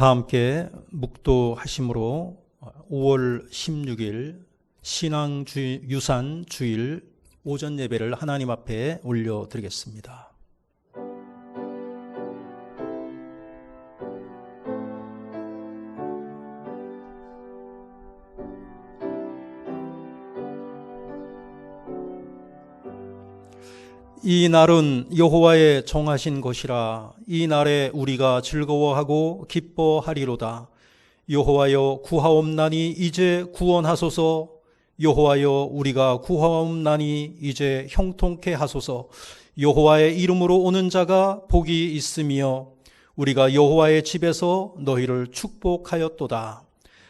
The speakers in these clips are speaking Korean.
다 함께 묵도하심으로 5월 16일 신앙유산 주일 오전 예배를 하나님 앞에 올려드리겠습니다. 이 날은 여호와의 정하신 것이라. 이 날에 우리가 즐거워하고 기뻐하리로다. 여호와여 구하옵나니 이제 구원하소서. 여호와여 우리가 구하옵나니 이제 형통케 하소서. 여호와의 이름으로 오는 자가 복이 있으며 우리가 여호와의 집에서 너희를 축복하였도다.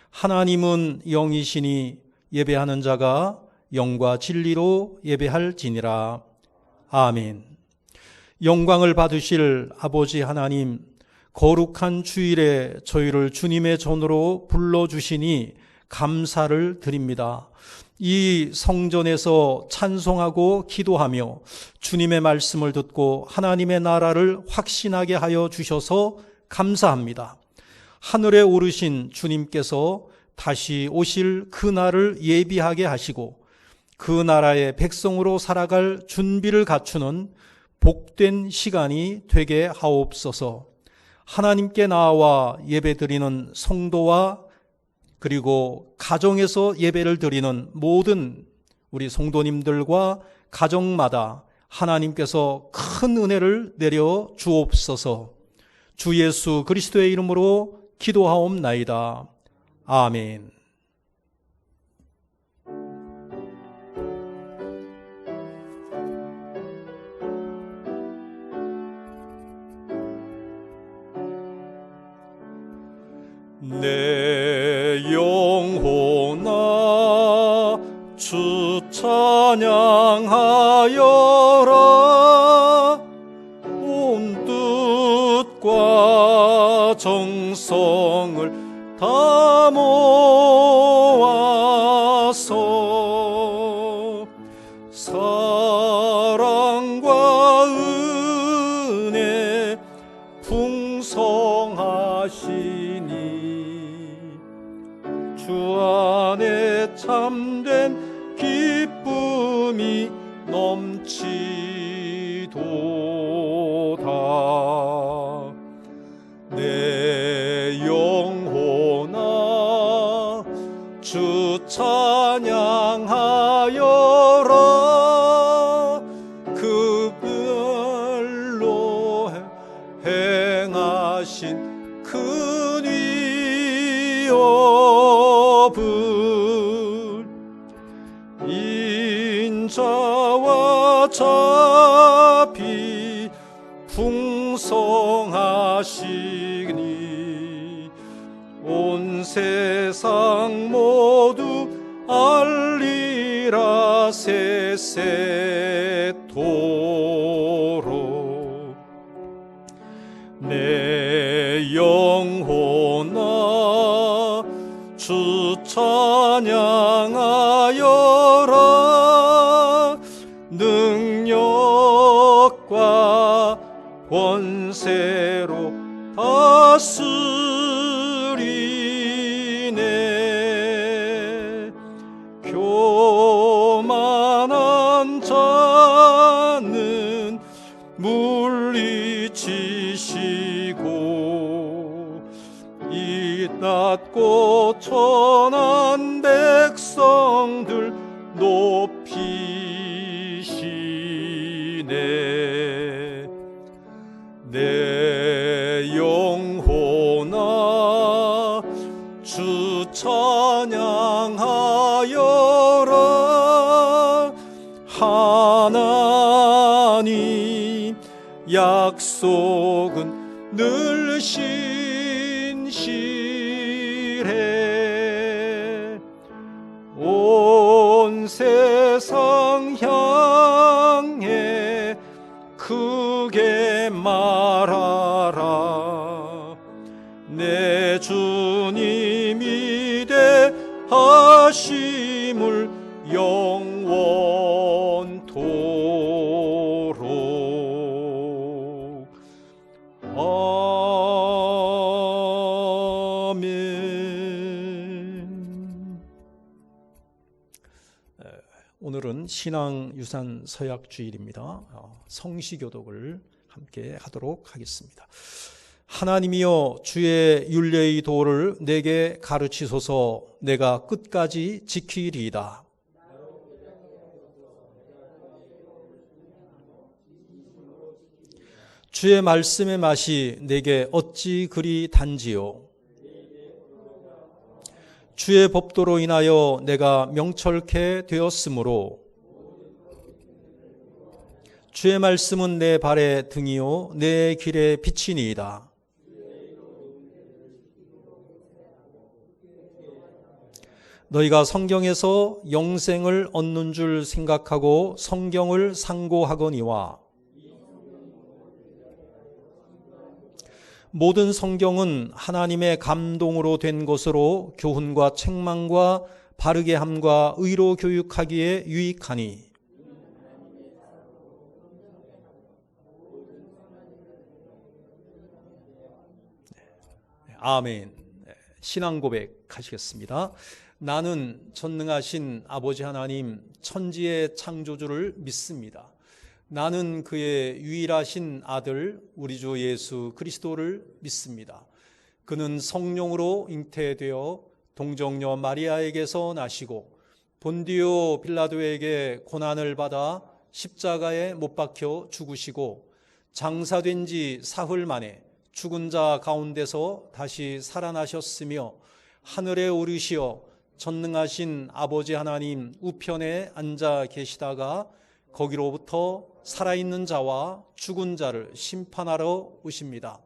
하나님은 영이시니 예배하는 자가 영과 진리로 예배할지니라. 아멘. 영광을 받으실 아버지 하나님, 거룩한 주일에 저희를 주님의 전으로 불러주시니 감사를 드립니다. 이 성전에서 찬송하고 기도하며 주님의 말씀을 듣고 하나님의 나라를 확신하게 하여 주셔서 감사합니다. 하늘에 오르신 주님께서 다시 오실 그 날을 예비하게 하시고 그 나라의 백성으로 살아갈 준비를 갖추는 복된 시간이 되게 하옵소서. 하나님께 나와 예배드리는 성도와 그리고 가정에서 예배를 드리는 모든 우리 성도님들과 가정마다 하나님께서 큰 은혜를 내려 주옵소서. 주 예수 그리스도의 이름으로 기도하옵나이다. 아멘. 내 영혼아 주 찬양하여라. 온 뜻과 정성을 다 모아서 사랑과 은혜 풍성하시니 주 안에 참된 기쁨이 넘치도다. 내 영혼아 주 찬양하여라. 그 별로 행하신 큰 위협을 인자와 자비 풍성하시니 온 세상 모두 알리라 세세토록. 내 영혼아 주 찬양하여라. 능력과 권세로 다스리네. 교만한 자는 물리치시고 이 낮고 천한 백성들 높이시네. 내 영혼아 주 찬양하여라. 하나님 약속은 늘 신실해. 온 세상 향해 크게 말하라. 내 주님이 대하심을 영원토록. 오늘은 신앙유산 서약주일입니다. 성시교독을 함께 하도록 하겠습니다. 하나님이여 주의 윤례의 도를 내게 가르치소서. 내가 끝까지 지키리이다. 주의 말씀의 맛이 내게 어찌 그리 단지요. 주의 법도로 인하여 내가 명철케 되었으므로 주의 말씀은 내 발의 등이요 내 길의 빛이니이다. 너희가 성경에서 영생을 얻는 줄 생각하고 성경을 상고하거니와 모든 성경은 하나님의 감동으로 된 것으로 교훈과 책망과 바르게 함과 의로 교육하기에 유익하니 아멘. 신앙 고백하시겠습니다. 나는 전능하신 아버지 하나님 천지의 창조주를 믿습니다. 나는 그의 유일하신 아들 우리 주 예수 그리스도를 믿습니다. 그는 성령으로 잉태되어 동정녀 마리아에게서 나시고 본디오 빌라도에게 고난을 받아 십자가에 못 박혀 죽으시고 장사된 지 사흘 만에 죽은 자 가운데서 다시 살아나셨으며 하늘에 오르시어 전능하신 아버지 하나님 우편에 앉아 계시다가 거기로부터 살아있는 자와 죽은 자를 심판하러 오십니다.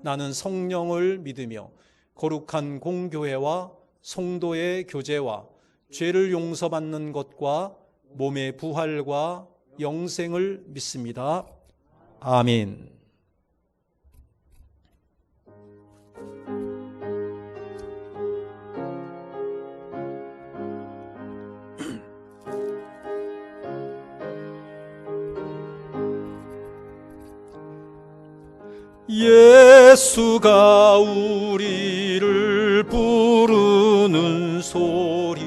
나는 성령을 믿으며 거룩한 공교회와 성도의 교제와 죄를 용서받는 것과 몸의 부활과 영생을 믿습니다. 아멘. 예수가 우리를 부르는 소리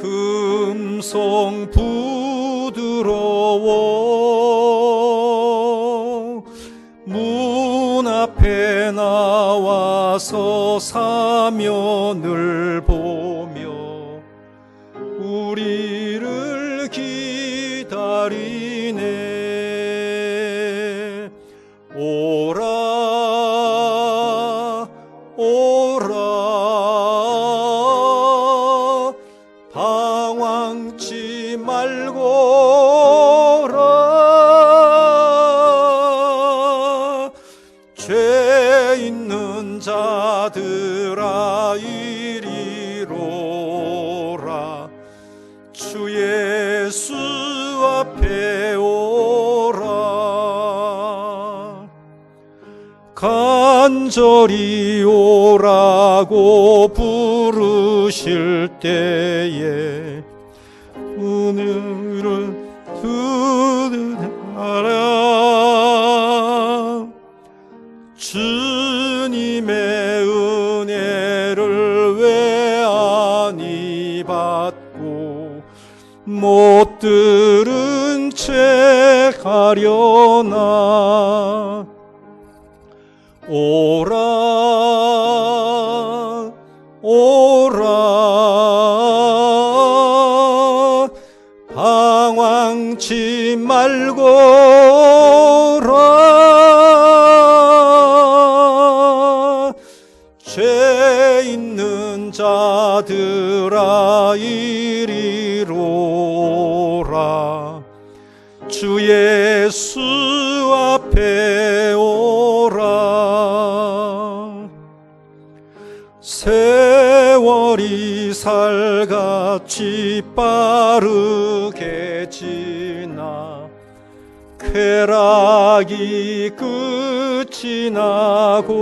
금성 부드러워 문 앞에 나와서 사면을 보며 우리를 기다리네. 오라 오라 방황치 말고라 죄 있는 자들아 이리로라 주 예수 앞에 오라 간절히 오라고 부르실 때에 오늘은 듣느라 주님의 은혜를 왜 아니 받고 못 들은 채 가려나. 오라 오라 방황치 말고라 죄 있는 자들아 이리로라 주 예수 앞에 오라. 세월이 살같이 빠르게 지나 쾌락이 끝이 나고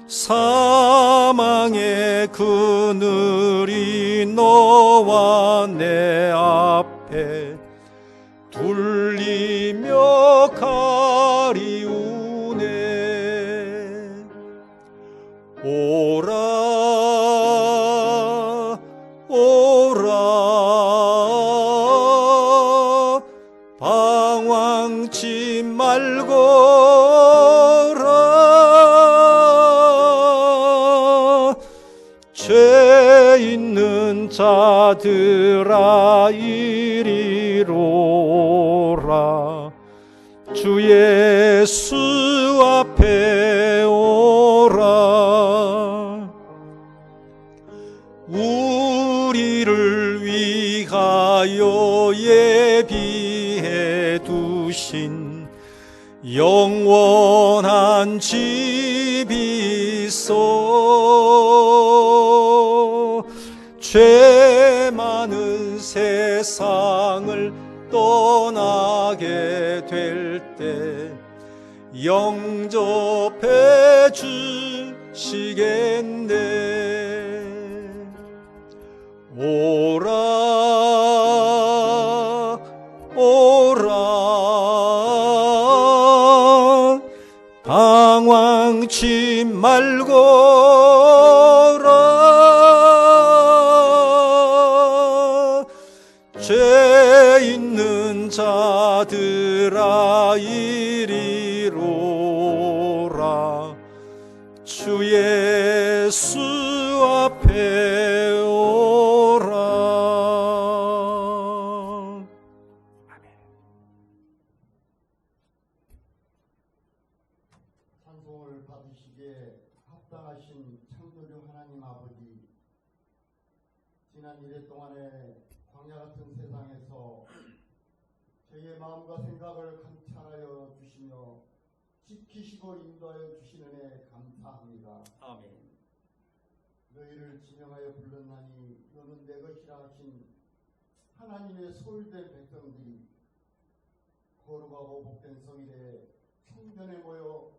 사망의 그늘이 너와 내 앞에 둘리며 가리우네. 오라 말거라. 죄 있는 자들아 이리로라. 주 예수 앞에 오라. 우리를 위하여 예비해 두신 영원한 집이 있어. 죄 많은 세상을 떠나게 될 때 영접해 주시겠네. 오라 오라. 방황치 말거라. 죄 있는 자들아 이리로라. 주 예수 앞에 오라. 아멘. 찬송을 받으시기에 합당하신 창조주 하나님 아버지, 지난 이래 동안에 광야 같은 세상에서 저희의 마음과 생각을 감찰하여 주시며 지키시고 인도하여 주시는 애 감사합니다. 아멘. 너희를 지명하여 불렀나니 너는 내 것이라 하신 하나님의 소유된 백성들이 거룩하고 복된 성일에 성전에 모여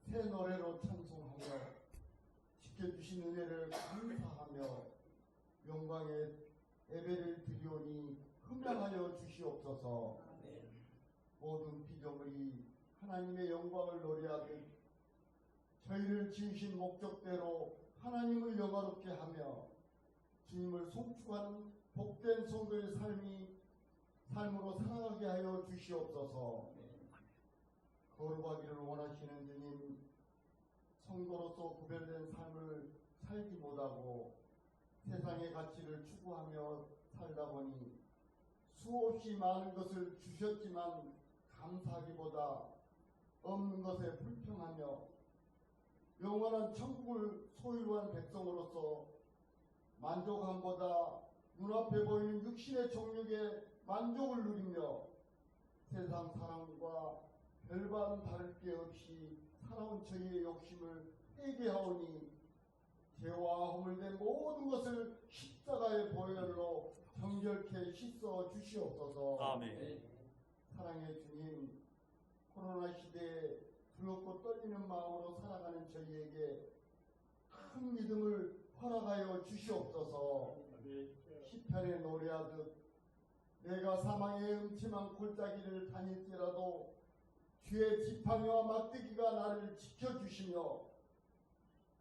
새 노래로 찬송하며 지켜주신 은혜를 감사하며 영광의 예배를 드리오니 흠양하여 주시옵소서. 모든 피조물이 하나님의 영광을 노래하듯 저희를 지으신 목적대로 하나님을 영화롭게 하며 주님을 송축하는 복된 성도의 삶으로 살아가게 하여 주시옵소서. 거룩하기를 원하시는 주님, 성도로서 구별된 삶을 살지 못하고 세상의 가치를 추구하며 살다 보니 수없이 많은 것을 주셨지만 감사하기보다 없는 것에 불평하며 영원한 천국을 소유한 백성으로서 만족함보다 눈앞에 보이는 육신의 정욕에 만족을 누리며 세상 사랑과 별반 다를 게 없이 살아온 저희의 욕심을 회개하오니 죄와 허물된 모든 것을 십자가의 보혈로 정결케 씻어 주시옵소서. 아멘. 사랑의 주님, 코로나 시대에 두렵고 떨리는 마음으로 살아가는 저희에게 큰 믿음을 허락하여 주시옵소서. 시편에 노래하듯 내가 사망의 음침한 골짜기를 다닐지라도 주의 지팡이와 막대기가 나를 지켜주시며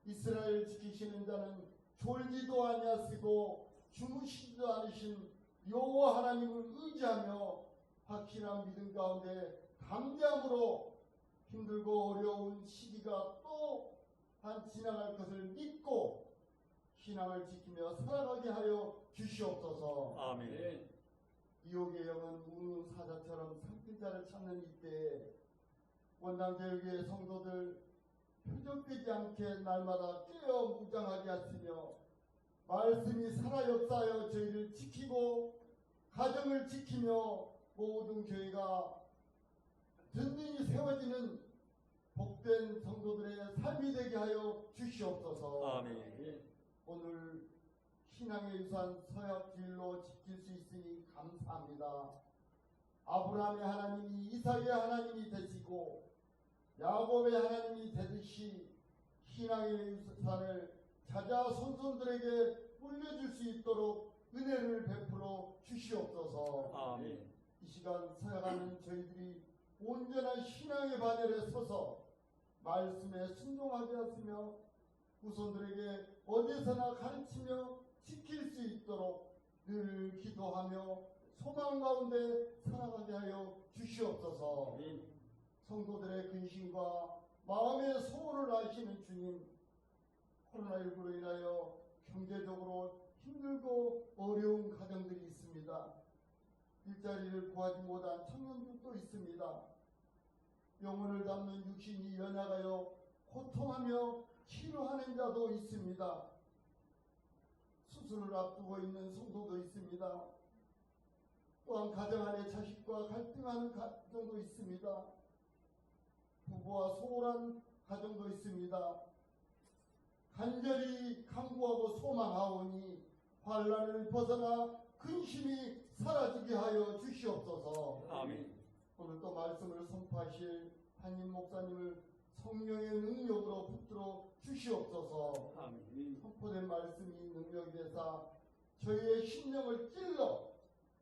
이스라엘 지키시는 자는 졸지도 아니하시고 주무시지도 않으신 여호와 하나님을 의지하며 확실한 믿음 가운데 담대함으로 힘들고 어려운 시기가 또 한 지나갈 것을 믿고 신앙을 지키며 살아가게 하여 주시옵소서. 아멘. 이옥의 영은 우는 사자처럼 삼킨 자를 찾는 이때에 원당제일교회 성도들 표적되지 않게 날마다 깨어 무장하게 하시며 말씀이 살아 역사하여 저희를 지키고 가정을 지키며 모든 교회가 든든히 세워지는 복된 성도들의 삶이 되게 하여 주시옵소서. 아멘. 오늘 신앙의 유산 서약길로 지킬 수 있으니 감사합니다. 아브라함의 하나님이 이삭의 하나님이 되시고 야곱의 하나님이 되듯이 신앙의 유산을 자자 손손들에게 물려줄 수 있도록 은혜를 베풀어 주시옵소서. 아멘. 이 시간 서약하는 저희들이 온전한 신앙의 바늘에 서서 말씀에 순종하게 하시며 후손들에게 어디서나 가르치며 지킬 수 있도록 늘 기도하며 소망 가운데 살아가게 하여 주시옵소서. 성도들의 근심과 마음의 소원을 아시는 주님, 코로나19로 인하여 경제적으로 힘들고 어려운 가정들이 있습니다. 일자리를 구하지 못한 청년들도 있습니다. 영혼을 담는 육신이 연약하여 고통하며 치료하는 자도 있습니다. 수술을 앞두고 있는 성도도 있습니다. 또한 가정 안에 자식과 갈등하는 가정도 있습니다. 부부와 소홀한 가정도 있습니다. 간절히 간구하고 소망하오니 환난을 벗어나 근심이 사라지게 하여 주시옵소서. 아멘. 오늘 또 말씀을 선포하실 한임 목사님을 성령의 능력으로 붙들어 주시옵소서. 아멘. 선포된 말씀이 능력이 되사 저희의 심령을 찔러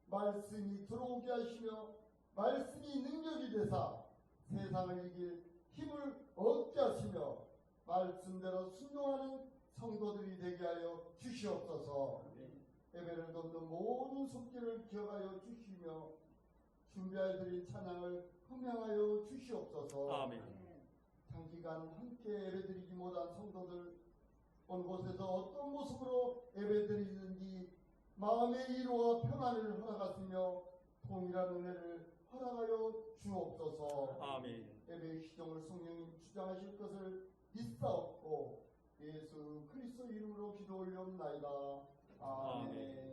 말씀이 들어오게 하시며 말씀이 능력이 되사 세상을 이길 힘을 얻게 하시며 말씀대로 순종하는 성도들이 되게 하여 주시옵소서. 예배를 돕는 모든 손길을 기억하여 주시며 준비하여 드린 찬양을 흥명하여 주시옵소서. 아멘. 장기간 함께 예배드리지 못한 성도들 어느 곳에서 어떤 모습으로 예배드리든지 마음의 위로와 평안을 허락하시며 동일한 은혜를 허락하여 주옵소서. 아멘. 예배의 시종을 성령님 주장하실 것을 믿사옵고 예수 그리스도 이름으로 기도 올려옵나이다. 아멘.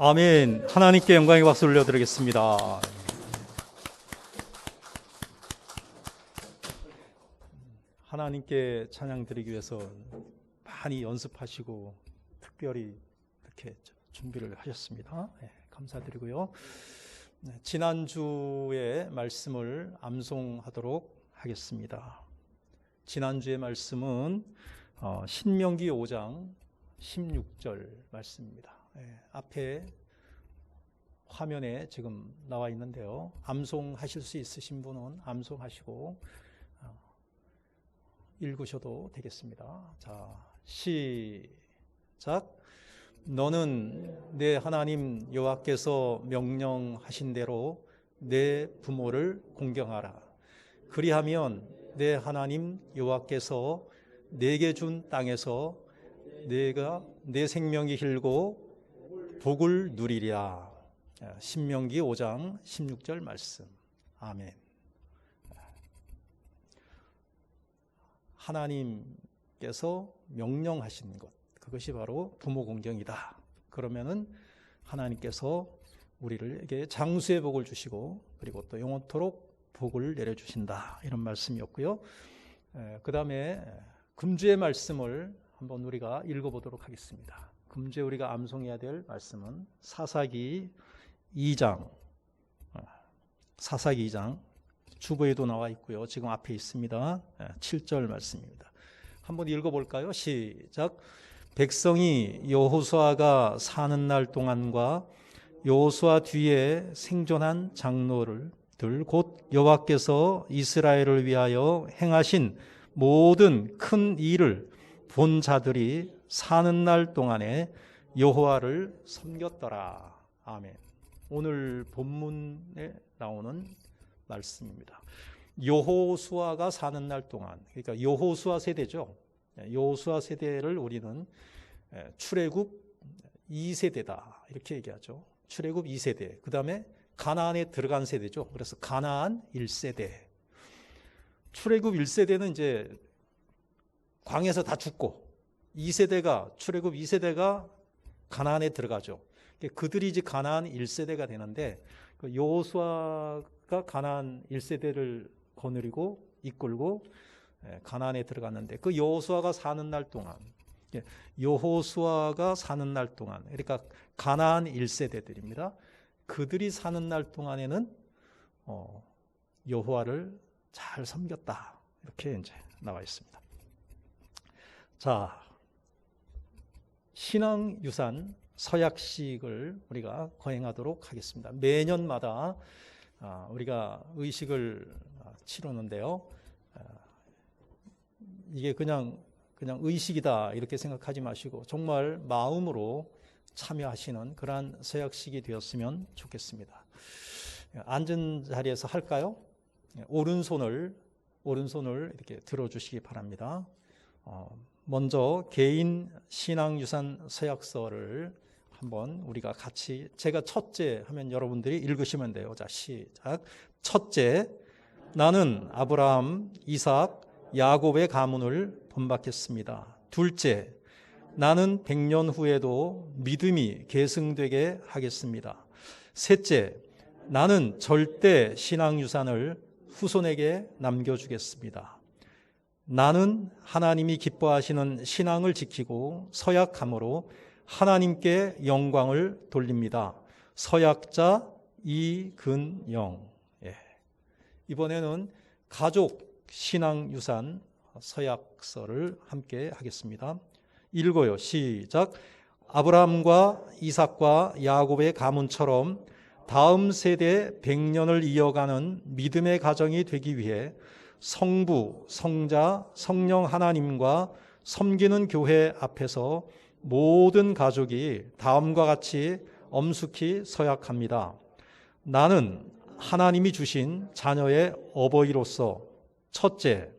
아멘. 하나님께 영광의 박수 올려드리겠습니다. 하나님께 찬양 드리기 위해서 많이 연습하시고 특별히 이렇게 준비를 하셨습니다. 네, 감사드리고요. 네, 지난주의 말씀을 암송하도록 하겠습니다. 지난주의 말씀은 신명기 5장 16절 말씀입니다. 네, 앞에 화면에 지금 나와 있는데요. 암송하실 수 있으신 분은 암송하시고 읽으셔도 되겠습니다. 자, 시작. 너는 내 하나님 여호와께서 명령하신 대로 내 부모를 공경하라. 그리하면 내 하나님 여호와께서 내게 준 땅에서 내가 내 생명이 길고 복을 누리랴. 신명기 5장 16절 말씀. 아멘. 하나님께서 명령하신 것, 그것이 바로 부모 공경이다. 그러면은 하나님께서 우리에게 장수의 복을 주시고 그리고 또 영원토록 복을 내려주신다. 이런 말씀이었고요. 그 다음에 금주의 말씀을 한번 우리가 읽어보도록 하겠습니다. 금주에 우리가 암송해야 될 말씀은 사사기 2장, 사사기 2장 주보에도 나와 있고요. 지금 앞에 있습니다. 7절 말씀입니다. 한번 읽어볼까요? 시작. 백성이 여호수아가 사는 날 동안과 여호수아 뒤에 생존한 장로들 곧 여호와께서 이스라엘을 위하여 행하신 모든 큰 일을 본 자들이 사는 날 동안에 여호와를 섬겼더라. 아멘. 오늘 본문에 나오는 말씀입니다. 여호수아가 사는 날 동안, 그러니까 여호수아 세대죠. 여호수아 세대를 우리는 출애굽 2세대다 이렇게 얘기하죠. 출애굽 2세대. 그 다음에 가나안에 들어간 세대죠. 그래서 가나안 1세대. 출애굽 1세대는 이제 광야에서 다 죽고 2세대가 출애굽 2세대가 가나안에 들어가죠. 그들이 이제 가나안 1세대가 되는데 여호수아가 가나안 1세대를 거느리고 이끌고 가나안에 들어갔는데 그 여호수아가 사는 날 동안 여호수아가 사는 날 동안 그러니까 가나안 1세대들입니다. 그들이 사는 날 동안에는 여호와를 잘 섬겼다. 이렇게 이제 나와 있습니다. 자, 신앙유산 서약식을 우리가 거행하도록 하겠습니다. 매년마다 우리가 의식을 치르는데요. 이게 그냥 의식이다 이렇게 생각하지 마시고 정말 마음으로 참여하시는 그러한 서약식이 되었으면 좋겠습니다. 앉은 자리에서 할까요? 오른손을 이렇게 들어주시기 바랍니다. 먼저 개인 신앙유산 서약서를 한번 우리가 같이 제가 첫째 하면 여러분들이 읽으시면 돼요. 자, 시작. 첫째, 나는 아브라함, 이삭, 야곱의 가문을 본받겠습니다. 둘째, 나는 100년 후에도 믿음이 계승되게 하겠습니다. 셋째, 나는 절대 신앙유산을 후손에게 남겨주겠습니다. 나는 하나님이 기뻐하시는 신앙을 지키고 서약함으로 하나님께 영광을 돌립니다. 서약자 이근영. 이번에는 가족 신앙유산 서약서를 함께 하겠습니다. 읽어요. 시작. 아브라함과 이삭과 야곱의 가문처럼 다음 세대 100년을 이어가는 믿음의 가정이 되기 위해 성부, 성자, 성령 하나님과 섬기는 교회 앞에서 모든 가족이 다음과 같이 엄숙히 서약합니다. 나는 하나님이 주신 자녀의 어버이로서 첫째,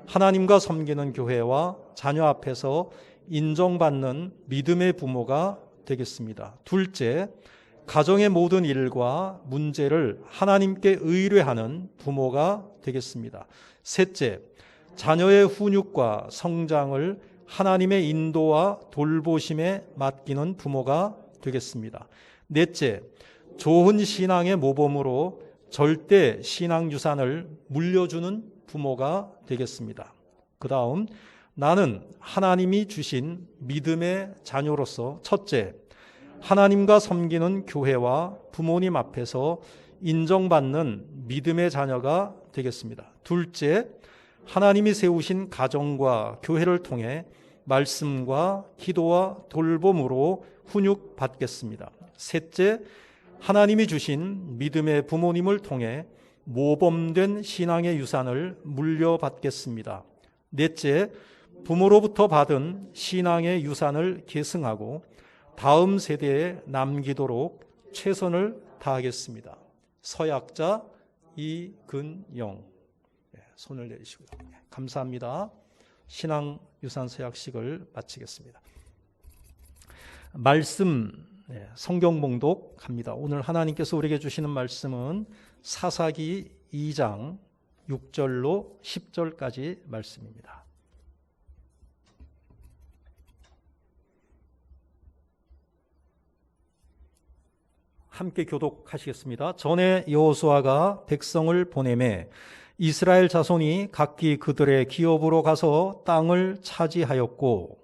하나님과 섬기는 교회와 자녀 앞에서 인정받는 믿음의 부모가 되겠습니다. 둘째, 가정의 모든 일과 문제를 하나님께 의뢰하는 부모가 되겠습니다. 셋째, 자녀의 훈육과 성장을 하나님의 인도와 돌보심에 맡기는 부모가 되겠습니다. 넷째, 좋은 신앙의 모범으로 절대 신앙 유산을 물려주는 부모가 되겠습니다. 그 다음, 나는 하나님이 주신 믿음의 자녀로서 첫째, 하나님과 섬기는 교회와 부모님 앞에서 인정받는 믿음의 자녀가 되겠습니다. 둘째, 하나님이 세우신 가정과 교회를 통해 말씀과 기도와 돌봄으로 훈육받겠습니다. 셋째, 하나님이 주신 믿음의 부모님을 통해 모범된 신앙의 유산을 물려받겠습니다. 넷째, 부모로부터 받은 신앙의 유산을 계승하고 다음 세대에 남기도록 최선을 다하겠습니다. 서약자 이근영. 손을 내리시고요. 감사합니다. 신앙 유산 서약식을 마치겠습니다. 말씀 성경 봉독합니다. 오늘 하나님께서 우리에게 주시는 말씀은 사사기 2장 6절로 10절까지 말씀입니다. 함께 교독하시겠습니다. 전에 여호수아가 백성을 보내매 이스라엘 자손이 각기 그들의 기업으로 가서 땅을 차지하였고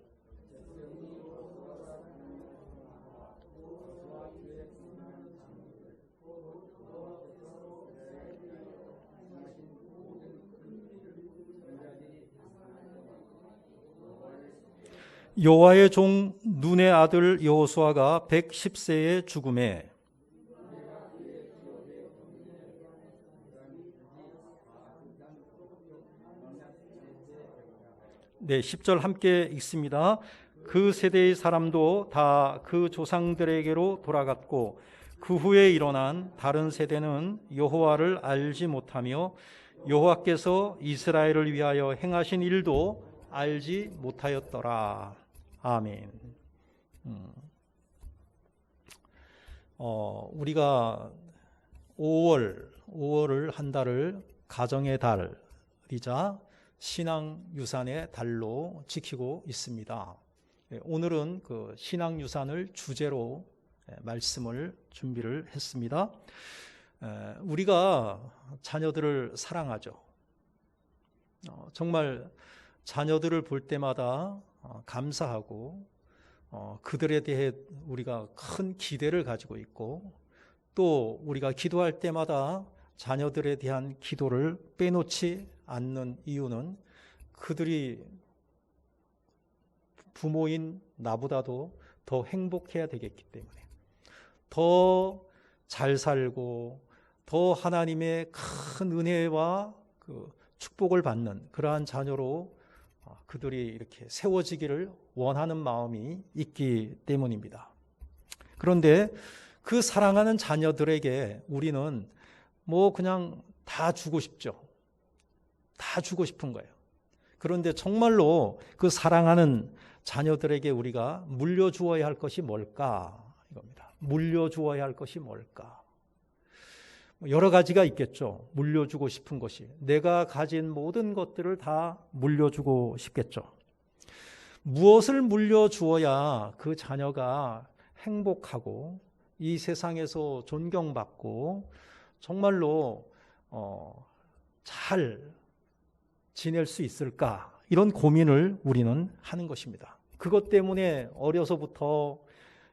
여호와의 종 눈의 아들 여호수아가 110세에 죽음에 네, 10절 함께 읽습니다. 그 세대의 사람도 다 그 조상들에게로 돌아갔고 그 후에 일어난 다른 세대는 여호와를 알지 못하며 여호와께서 이스라엘을 위하여 행하신 일도 알지 못하였더라. 아멘. 우리가 5월을 한 달을 가정의 달이자 신앙유산의 달로 지키고 있습니다. 오늘은 그 신앙유산을 주제로 말씀을 준비를 했습니다. 우리가 자녀들을 사랑하죠. 정말 자녀들을 볼 때마다 감사하고 그들에 대해 우리가 큰 기대를 가지고 있고 또 우리가 기도할 때마다 자녀들에 대한 기도를 빼놓지 않는 이유는 그들이 부모인 나보다도 더 행복해야 되겠기 때문에 더 잘 살고 더 하나님의 큰 은혜와 그 축복을 받는 그러한 자녀로 그들이 이렇게 세워지기를 원하는 마음이 있기 때문입니다. 그런데 그 사랑하는 자녀들에게 우리는 뭐 그냥 다 주고 싶죠. 다 주고 싶은 거예요. 그런데 정말로 그 사랑하는 자녀들에게 우리가 물려주어야 할 것이 뭘까? 이겁니다. 물려주어야 할 것이 뭘까? 여러 가지가 있겠죠. 물려주고 싶은 것이. 내가 가진 모든 것들을 다 물려주고 싶겠죠. 무엇을 물려주어야 그 자녀가 행복하고 이 세상에서 존경받고 정말로 잘 지낼 수 있을까? 이런 고민을 우리는 하는 것입니다. 그것 때문에 어려서부터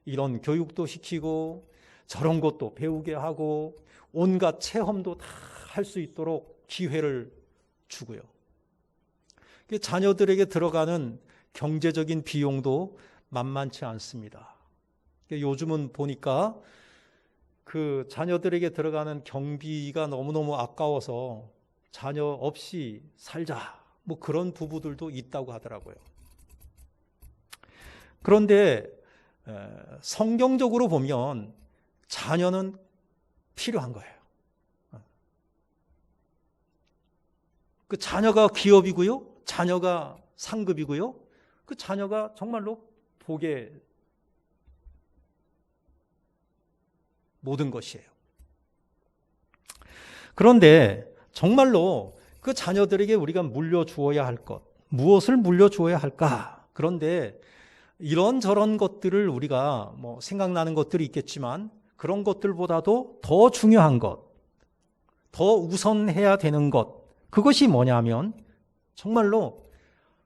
이런 교육도 시키고 저런 것도 배우게 하고 온갖 체험도 다 할 수 있도록 기회를 주고요. 자녀들에게 들어가는 경제적인 비용도 만만치 않습니다. 요즘은 보니까 그 자녀들에게 들어가는 경비가 너무너무 아까워서 자녀 없이 살자. 뭐 그런 부부들도 있다고 하더라고요. 그런데 성경적으로 보면 자녀는 필요한 거예요. 그 자녀가 기업이고요. 자녀가 상급이고요. 그 자녀가 정말로 복의 모든 것이에요. 그런데 정말로 그 자녀들에게 우리가 물려주어야 할 것, 무엇을 물려주어야 할까? 그런데 이런저런 것들을 우리가 뭐 생각나는 것들이 있겠지만 그런 것들보다도 더 중요한 것, 더 우선해야 되는 것, 그것이 뭐냐면 정말로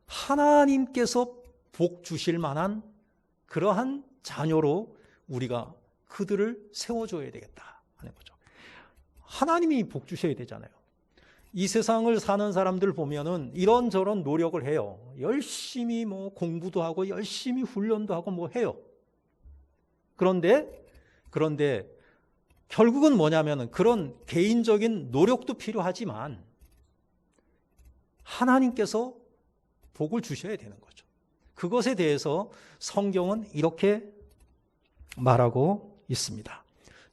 하나님께서 복 주실 만한 그러한 자녀로 우리가 그들을 세워줘야 되겠다 하는 거죠. 하나님이 복 주셔야 되잖아요. 이 세상을 사는 사람들 보면은 이런저런 노력을 해요. 열심히 뭐 공부도 하고 열심히 훈련도 하고 뭐 해요. 그런데 결국은 뭐냐면은 그런 개인적인 노력도 필요하지만 하나님께서 복을 주셔야 되는 거죠. 그것에 대해서 성경은 이렇게 말하고 있습니다.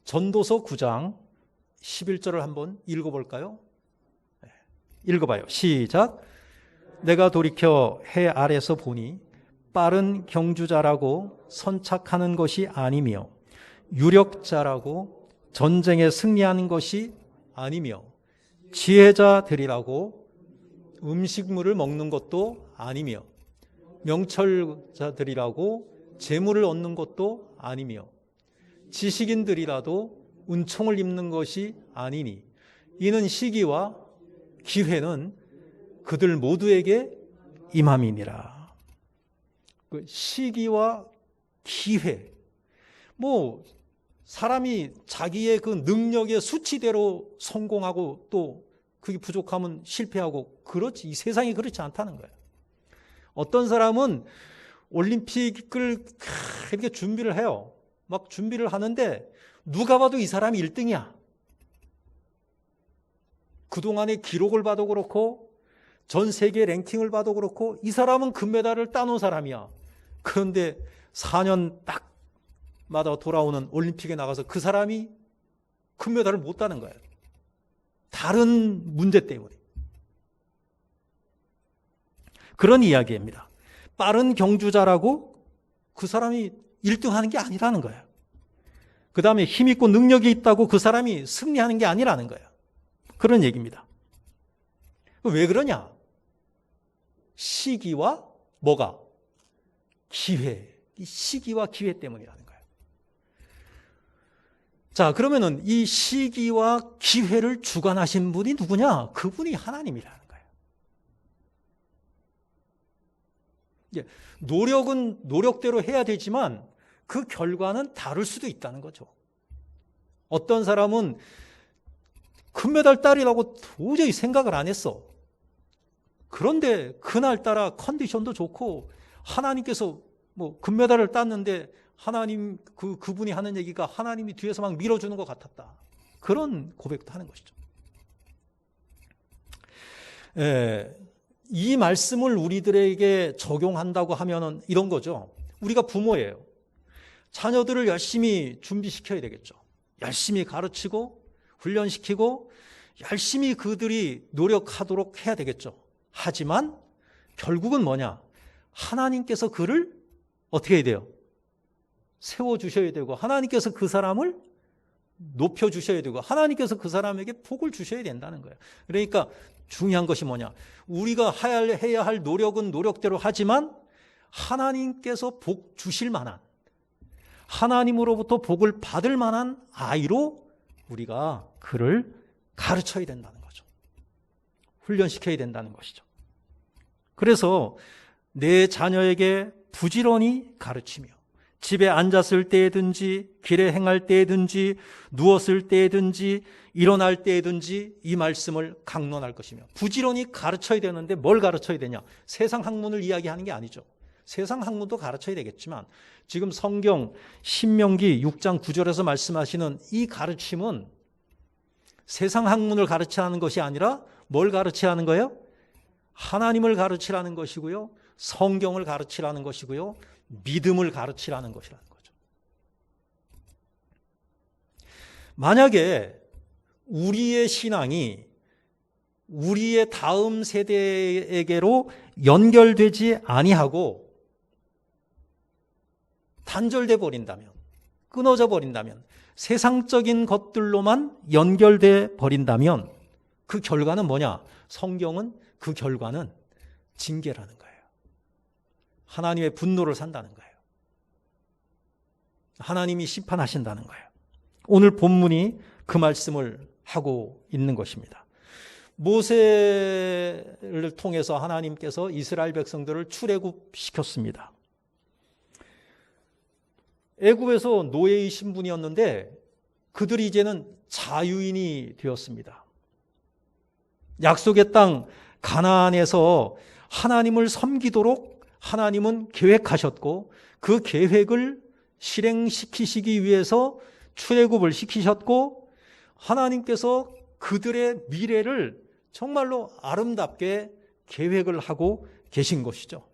전도서 9장 11절을 한번 읽어볼까요? 읽어봐요. 시작. 내가 돌이켜 해 아래서 보니 빠른 경주자라고 선착하는 것이 아니며 유력자라고 전쟁에 승리하는 것이 아니며 지혜자들이라고 음식물을 먹는 것도 아니며 명철자들이라고 재물을 얻는 것도 아니며 지식인들이라도 은총을 입는 것이 아니니 이는 시기와 기회는 그들 모두에게 임함이니라. 그 시기와 기회, 뭐 사람이 자기의 그 능력의 수치대로 성공하고 또 그게 부족하면 실패하고 그렇지, 이 세상이 그렇지 않다는 거예요. 어떤 사람은 올림픽을 이렇게 준비를 해요. 막 준비를 하는데 누가 봐도 이 사람이 1등이야. 그동안의 기록을 봐도 그렇고 전 세계 랭킹을 봐도 그렇고 이 사람은 금메달을 따놓은 사람이야. 그런데 4년 딱마다 돌아오는 올림픽에 나가서 그 사람이 금메달을 못 따는 거예요. 다른 문제 때문에. 그런 이야기입니다. 빠른 경주자라고 그 사람이 1등 하는 게 아니라는 거예요. 그 다음에 힘있고 능력이 있다고 그 사람이 승리하는 게 아니라는 거예요. 그런 얘기입니다. 왜 그러냐? 시기와 뭐가? 기회. 이 시기와 기회 때문이라는 거예요. 자, 그러면은 이 시기와 기회를 주관하신 분이 누구냐? 그분이 하나님이라는 거예요. 노력은 노력대로 해야 되지만 그 결과는 다를 수도 있다는 거죠. 어떤 사람은 금메달 따리라고 도저히 생각을 안 했어. 그런데 그날따라 컨디션도 좋고 하나님께서 뭐 금메달을 땄는데 하나님 그분이 하는 얘기가 하나님이 뒤에서 막 밀어주는 것 같았다. 그런 고백도 하는 것이죠. 이 말씀을 우리들에게 적용한다고 하면은 이런 거죠. 우리가 부모예요. 자녀들을 열심히 준비시켜야 되겠죠. 열심히 가르치고 훈련시키고 열심히 그들이 노력하도록 해야 되겠죠. 하지만 결국은 뭐냐? 하나님께서 그를 어떻게 해야 돼요? 세워주셔야 되고 하나님께서 그 사람을 높여주셔야 되고 하나님께서 그 사람에게 복을 주셔야 된다는 거예요. 그러니까 중요한 것이 뭐냐? 우리가 해야 할 노력은 노력대로 하지만 하나님께서 복 주실 만한, 하나님으로부터 복을 받을 만한 아이로 우리가 그를 가르쳐야 된다는 거죠. 훈련시켜야 된다는 것이죠. 그래서 내 자녀에게 부지런히 가르치며 집에 앉았을 때든지 길에 행할 때든지 누웠을 때든지 일어날 때든지 이 말씀을 강론할 것이며 부지런히 가르쳐야 되는데 뭘 가르쳐야 되냐? 세상 학문을 이야기하는 게 아니죠. 세상 학문도 가르쳐야 되겠지만 지금 성경 신명기 6장 9절에서 말씀하시는 이 가르침은 세상 학문을 가르치라는 것이 아니라 뭘 가르치라는 거예요? 하나님을 가르치라는 것이고요. 성경을 가르치라는 것이고요. 믿음을 가르치라는 것이라는 거죠. 만약에 우리의 신앙이 우리의 다음 세대에게로 연결되지 아니하고 단절돼 버린다면, 끊어져 버린다면, 세상적인 것들로만 연결돼 버린다면 그 결과는 뭐냐? 성경은 그 결과는 징계라는 거예요. 하나님의 분노를 산다는 거예요. 하나님이 심판하신다는 거예요. 오늘 본문이 그 말씀을 하고 있는 것입니다. 모세를 통해서 하나님께서 이스라엘 백성들을 출애굽시켰습니다. 애굽에서 노예의 신분이었는데 그들이 이제는 자유인이 되었습니다. 약속의 땅 가나안에서 하나님을 섬기도록 하나님은 계획하셨고 그 계획을 실행시키시기 위해서 출애굽을 시키셨고 하나님께서 그들의 미래를 정말로 아름답게 계획을 하고 계신 것이죠.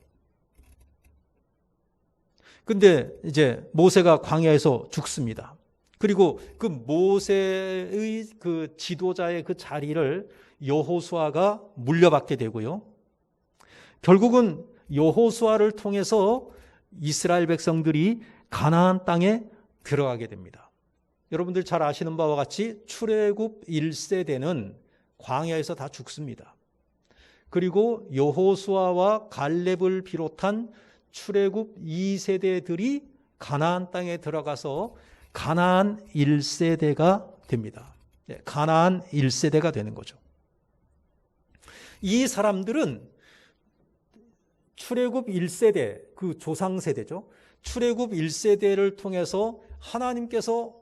근데 이제 모세가 광야에서 죽습니다. 그리고 그 모세의 그 지도자의 그 자리를 여호수아가 물려받게 되고요. 결국은 여호수아를 통해서 이스라엘 백성들이 가나안 땅에 들어가게 됩니다. 여러분들 잘 아시는 바와 같이 출애굽 1세대는 광야에서 다 죽습니다. 그리고 여호수아와 갈렙을 비롯한 출애굽 2세대들이 가나안 땅에 들어가서 가나안 1세대가 됩니다. 가나안 1세대가 되는 거죠. 이 사람들은 출애굽 1세대, 그 조상세대죠. 출애굽 1세대를 통해서 하나님께서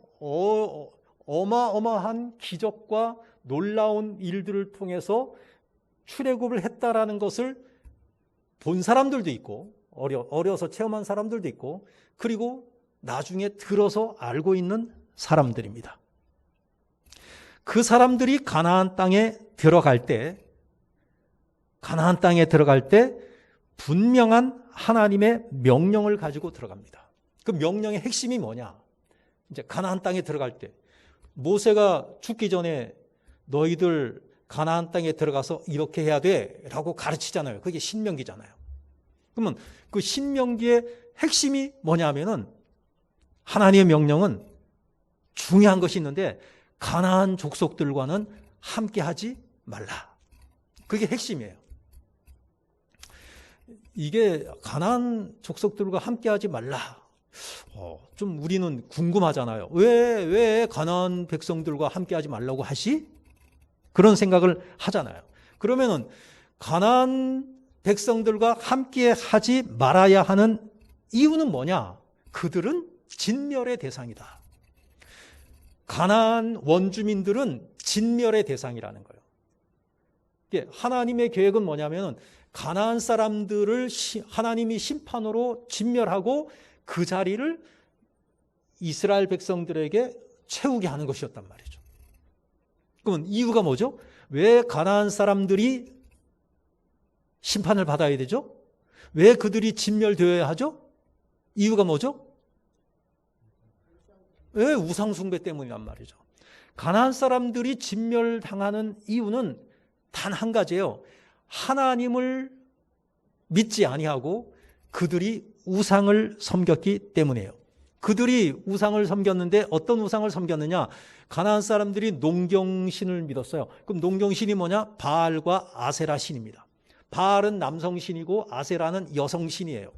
어마어마한 기적과 놀라운 일들을 통해서 출애굽을 했다라는 것을 본 사람들도 있고 어려서 체험한 사람들도 있고 그리고 나중에 들어서 알고 있는 사람들입니다. 그 사람들이 가나안 땅에 들어갈 때 분명한 하나님의 명령을 가지고 들어갑니다. 그 명령의 핵심이 뭐냐? 이제 가나안 땅에 들어갈 때 모세가 죽기 전에 너희들 가나안 땅에 들어가서 이렇게 해야 돼라고 가르치잖아요. 그게 신명기잖아요. 그러면 그 신명기의 핵심이 뭐냐면은 하나님의 명령은 중요한 것이 있는데 가나안 족속들과는 함께하지 말라. 그게 핵심이에요. 이게 가나안 족속들과 함께하지 말라. 좀 우리는 궁금하잖아요. 왜 가나안 백성들과 함께하지 말라고 하시? 그런 생각을 하잖아요. 그러면은 가나안 백성들과 함께하지 말아야 하는 이유는 뭐냐? 그들은 진멸의 대상이다. 가나안 원주민들은 진멸의 대상이라는 거예요. 하나님의 계획은 뭐냐면 가나안 사람들을 하나님이 심판으로 진멸하고 그 자리를 이스라엘 백성들에게 채우게 하는 것이었단 말이죠. 그러면 이유가 뭐죠? 왜 가나안 사람들이 심판을 받아야 되죠? 왜 그들이 진멸되어야 하죠? 이유가 뭐죠? 왜 우상 숭배 때문이란 말이죠. 가나안 사람들이 진멸당하는 이유는 단 한 가지예요. 하나님을 믿지 아니하고 그들이 우상을 섬겼기 때문이에요. 그들이 우상을 섬겼는데 어떤 우상을 섬겼느냐? 가나안 사람들이 농경신을 믿었어요. 그럼 농경신이 뭐냐? 바알과 아세라 신입니다. 바알은 남성신이고 아세라는 여성신이에요.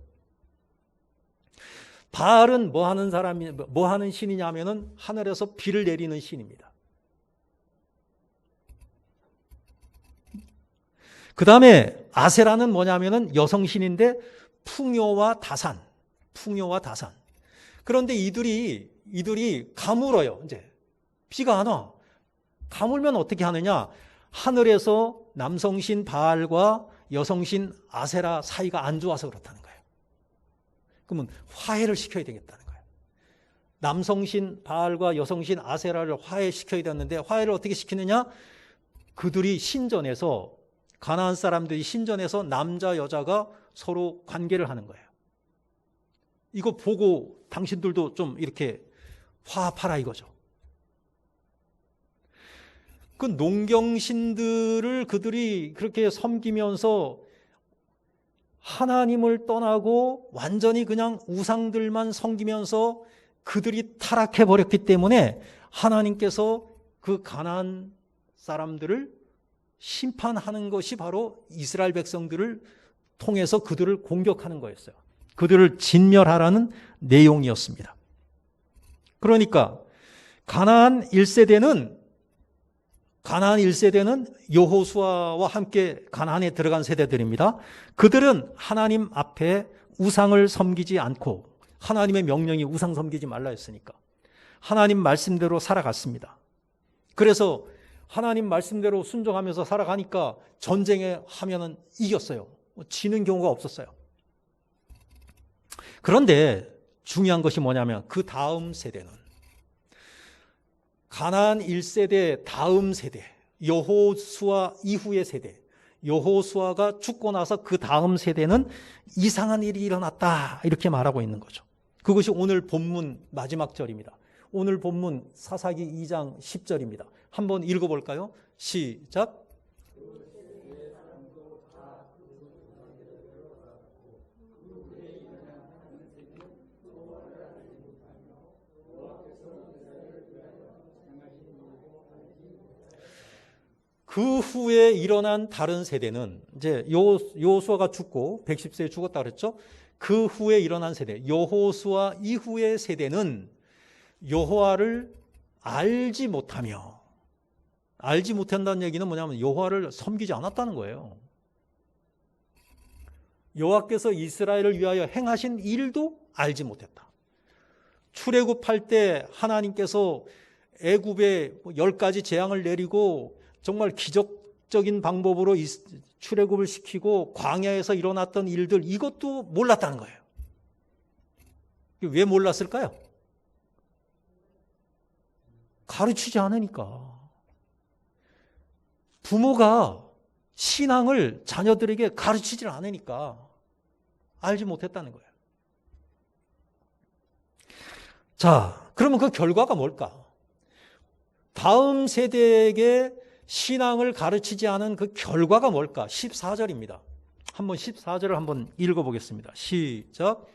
바알은 뭐 하는 신이냐면은 하늘에서 비를 내리는 신입니다. 그 다음에 아세라는 뭐냐면은 여성신인데 풍요와 다산. 그런데 이들이 가물어요. 이제 비가 안 와. 가물면 어떻게 하느냐? 하늘에서 남성신 바알과 여성신 아세라 사이가 안 좋아서 그렇다는 거예요. 그러면 화해를 시켜야 되겠다는 거예요. 남성신 바알과 여성신 아세라를 화해시켜야 되는데 화해를 어떻게 시키느냐? 그들이 신전에서 가나안 사람들이 신전에서 남자 여자가 서로 관계를 하는 거예요. 이거 보고 당신들도 좀 이렇게 화합하라 이거죠. 그 농경신들을 그들이 그렇게 섬기면서 하나님을 떠나고 완전히 그냥 우상들만 섬기면서 그들이 타락해 버렸기 때문에 하나님께서 그 가나안 사람들을 심판하는 것이 바로 이스라엘 백성들을 통해서 그들을 공격하는 거였어요. 그들을 진멸하라는 내용이었습니다. 그러니까 가나안 1세대는 여호수아와 함께 가나안에 들어간 세대들입니다. 그들은 하나님 앞에 우상을 섬기지 않고, 하나님의 명령이 우상 섬기지 말라 했으니까 하나님 말씀대로 살아갔습니다. 그래서 하나님 말씀대로 순종하면서 살아가니까 전쟁에 하면은 이겼어요. 지는 경우가 없었어요. 그런데 중요한 것이 뭐냐면 그 다음 세대는, 가나안 1세대 다음 세대, 여호수아 이후의 세대, 여호수아가 죽고 나서 그 다음 세대는 이상한 일이 일어났다, 이렇게 말하고 있는 거죠. 그것이 오늘 본문 마지막 절입니다. 오늘 본문 사사기 2장 10절입니다. 한번 읽어볼까요? 시작. 그 후에 일어난 다른 세대는, 이제 여호수아가 죽고 110세에 죽었다 그랬죠. 그 후에 일어난 세대, 여호수아 이후의 세대는 여호와를 알지 못하며, 알지 못한다는 얘기는 뭐냐면 여호와를 섬기지 않았다는 거예요. 여호와께서 이스라엘을 위하여 행하신 일도 알지 못했다. 출애굽할 때 하나님께서 애굽에 10가지 재앙을 내리고 정말 기적적인 방법으로 출애굽을 시키고 광야에서 일어났던 일들, 이것도 몰랐다는 거예요. 왜 몰랐을까요? 가르치지 않으니까. 부모가 신앙을 자녀들에게 가르치지 않으니까 알지 못했다는 거예요. 자, 그러면 그 결과가 뭘까? 다음 세대에게 신앙을 가르치지 않은 그 결과가 뭘까? 14절입니다. 한번 14절을 한번 읽어보겠습니다. 시작.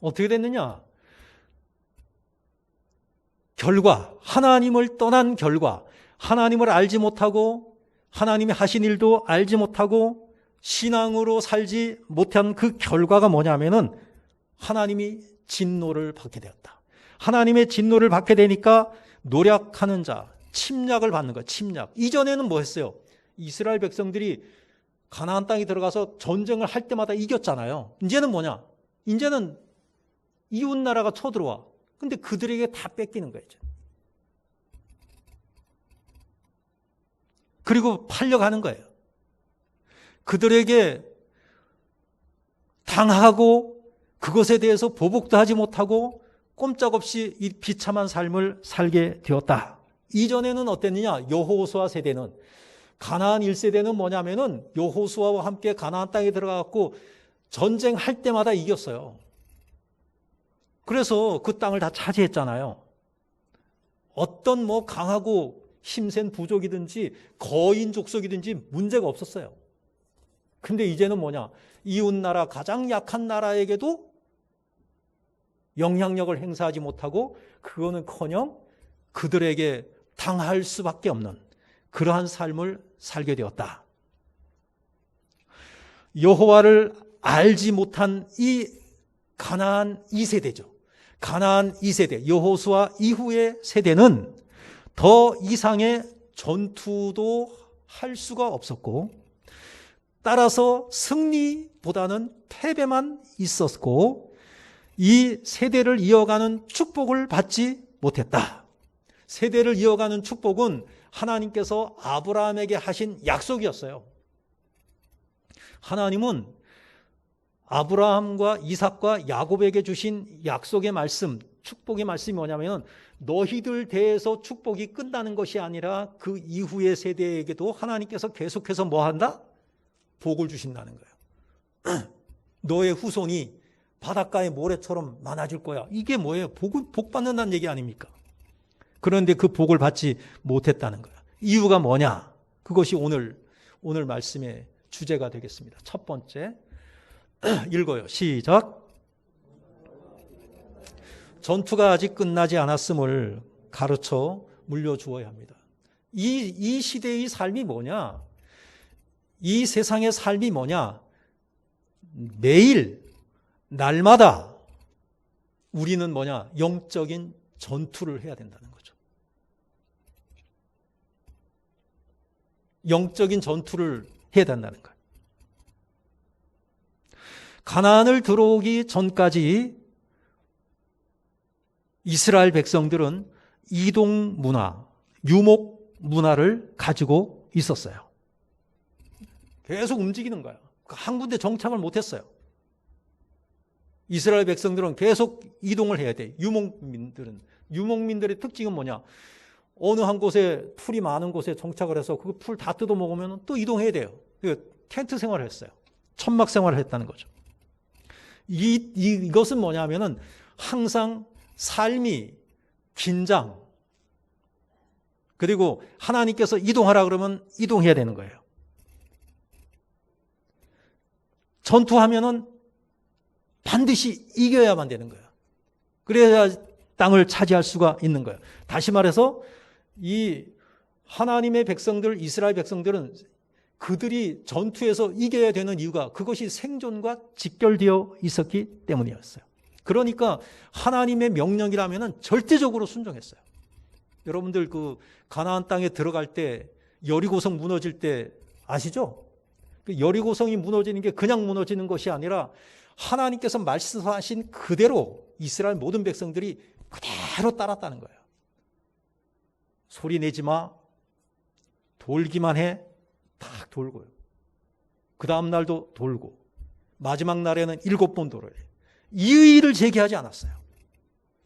어떻게 됐느냐? 결과, 하나님을 떠난 결과, 하나님을 알지 못하고 하나님이 하신 일도 알지 못하고 신앙으로 살지 못한 그 결과가 뭐냐면은 하나님이 진노를 받게 되었다. 하나님의 진노를 받게 되니까 노력하는 자, 침략을 받는 거야. 침략. 이전에는 뭐 했어요? 이스라엘 백성들이 가나안 땅에 들어가서 전쟁을 할 때마다 이겼잖아요. 이제는 뭐냐? 이제는 이웃 나라가 쳐들어와. 근데 그들에게 다 뺏기는 거예요. 그리고 팔려가는 거예요. 그들에게 당하고 그것에 대해서 보복도 하지 못하고 꼼짝없이 이 비참한 삶을 살게 되었다. 이전에는 어땠느냐? 여호수아 세대는, 가나안 1세대는 뭐냐면은 여호수아와 함께 가나안 땅에 들어가고 전쟁할 때마다 이겼어요. 그래서 그 땅을 다 차지했잖아요. 어떤 뭐 강하고 힘센 부족이든지 거인 족속이든지 문제가 없었어요. 근데 이제는 뭐냐? 이웃나라, 가장 약한 나라에게도 영향력을 행사하지 못하고 그거는커녕 그들에게 당할 수밖에 없는 그러한 삶을 살게 되었다. 여호와를 알지 못한 이 가나안 2세대죠. 가나안 2세대, 여호수아 이후의 세대는 더 이상의 전투도 할 수가 없었고, 따라서 승리보다는 패배만 있었고, 이 세대를 이어가는 축복을 받지 못했다. 세대를 이어가는 축복은 하나님께서 아브라함에게 하신 약속이었어요. 하나님은 아브라함과 이삭과 야곱에게 주신 약속의 말씀, 축복의 말씀이 뭐냐면 너희들 대에서 축복이 끝나는 것이 아니라 그 이후의 세대에게도 하나님께서 계속해서 뭐 한다? 복을 주신다는 거예요. 너의 후손이 바닷가의 모래처럼 많아질 거야. 이게 뭐예요? 복 받는다는 얘기 아닙니까? 그런데 그 복을 받지 못했다는 거야. 이유가 뭐냐? 그것이 오늘 말씀의 주제가 되겠습니다. 첫 번째, 읽어요. 시작. 전투가 아직 끝나지 않았음을 가르쳐 물려주어야 합니다. 이 시대의 삶이 뭐냐? 이 세상의 삶이 뭐냐? 매일, 날마다 우리는 뭐냐? 영적인 전투를 해야 된다는 거죠. 영적인 전투를 해야 된다는 거예요. 가나안을 들어오기 전까지 이스라엘 백성들은 이동 문화, 유목 문화를 가지고 있었어요. 계속 움직이는 거예요. 한 군데 정착을 못했어요. 이스라엘 백성들은 계속 이동을 해야 돼. 유목민들의 특징은 뭐냐? 어느 한 곳에 풀이 많은 곳에 정착을 해서 그 풀 다 뜯어 먹으면 또 이동해야 돼요. 텐트 생활을 했어요. 천막 생활을 했다는 거죠. 이것은 뭐냐면은 항상 삶이 긴장, 그리고 하나님께서 이동하라 그러면 이동해야 되는 거예요. 전투하면은 반드시 이겨야만 되는 거예요. 그래야 땅을 차지할 수가 있는 거예요. 다시 말해서 이 하나님의 백성들, 이스라엘 백성들은 그들이 전투에서 이겨야 되는 이유가 그것이 생존과 직결되어 있었기 때문이었어요. 그러니까 하나님의 명령이라면 절대적으로 순종했어요. 여러분들 그 가나안 땅에 들어갈 때 여리고성 무너질 때 아시죠? 그 여리고성이 무너지는 게 그냥 무너지는 것이 아니라 하나님께서 말씀하신 그대로 이스라엘 모든 백성들이 그대로 따랐다는 거예요. 소리 내지 마. 돌기만 해. 딱 돌고요. 그 다음 날도 돌고 마지막 날에는 7번 돌아요. 이의를 제기하지 않았어요.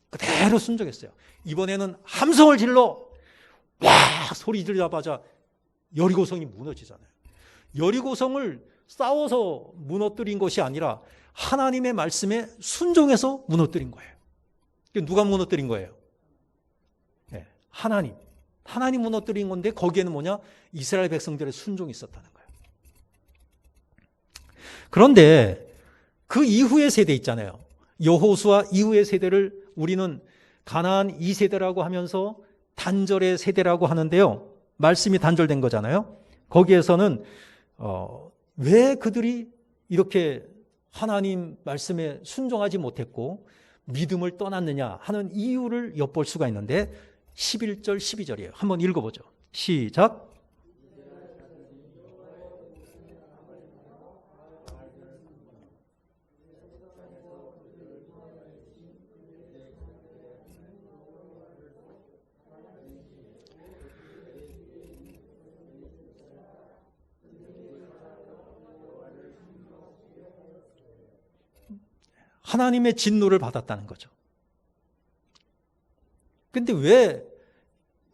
그대로 순종했어요. 이번에는 함성을 질러 와 소리 지르자마자 여리고성이 무너지잖아요. 여리고성을 싸워서 무너뜨린 것이 아니라 하나님의 말씀에 순종해서 무너뜨린 거예요. 누가 무너뜨린 거예요? 네, 하나님 무너뜨린 건데 거기에는 뭐냐? 이스라엘 백성들의 순종이 있었다는 거예요. 그런데 그 이후의 세대 있잖아요. 여호수아 이후의 세대를 우리는 가나안 2세대라고 하면서 단절의 세대라고 하는데요. 말씀이 단절된 거잖아요. 거기에서는 왜 그들이 이렇게 하나님 말씀에 순종하지 못했고 믿음을 떠났느냐 하는 이유를 엿볼 수가 있는데 11절 12절이에요. 한번 읽어보죠. 시작. 하나님의 진노를 받았다는 거죠. 근데 왜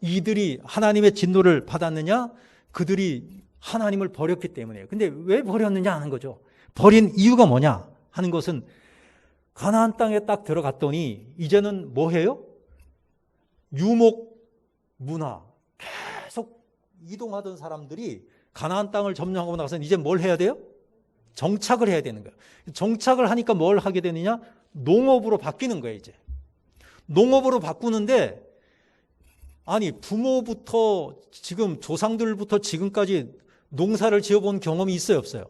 이들이 하나님의 진노를 받았느냐? 그들이 하나님을 버렸기 때문이에요. 근데 왜 버렸느냐 하는 거죠. 버린 이유가 뭐냐 하는 것은 가나안 땅에 딱 들어갔더니 이제는 뭐 해요? 유목 문화 계속 이동하던 사람들이 가나안 땅을 점령하고 나서는 이제 뭘 해야 돼요? 정착을 해야 되는 거예요. 정착을 하니까 뭘 하게 되느냐? 농업으로 바뀌는 거예요, 이제. 농업으로 바꾸는데, 아니, 부모부터 지금 조상들부터 지금까지 농사를 지어본 경험이 있어요, 없어요?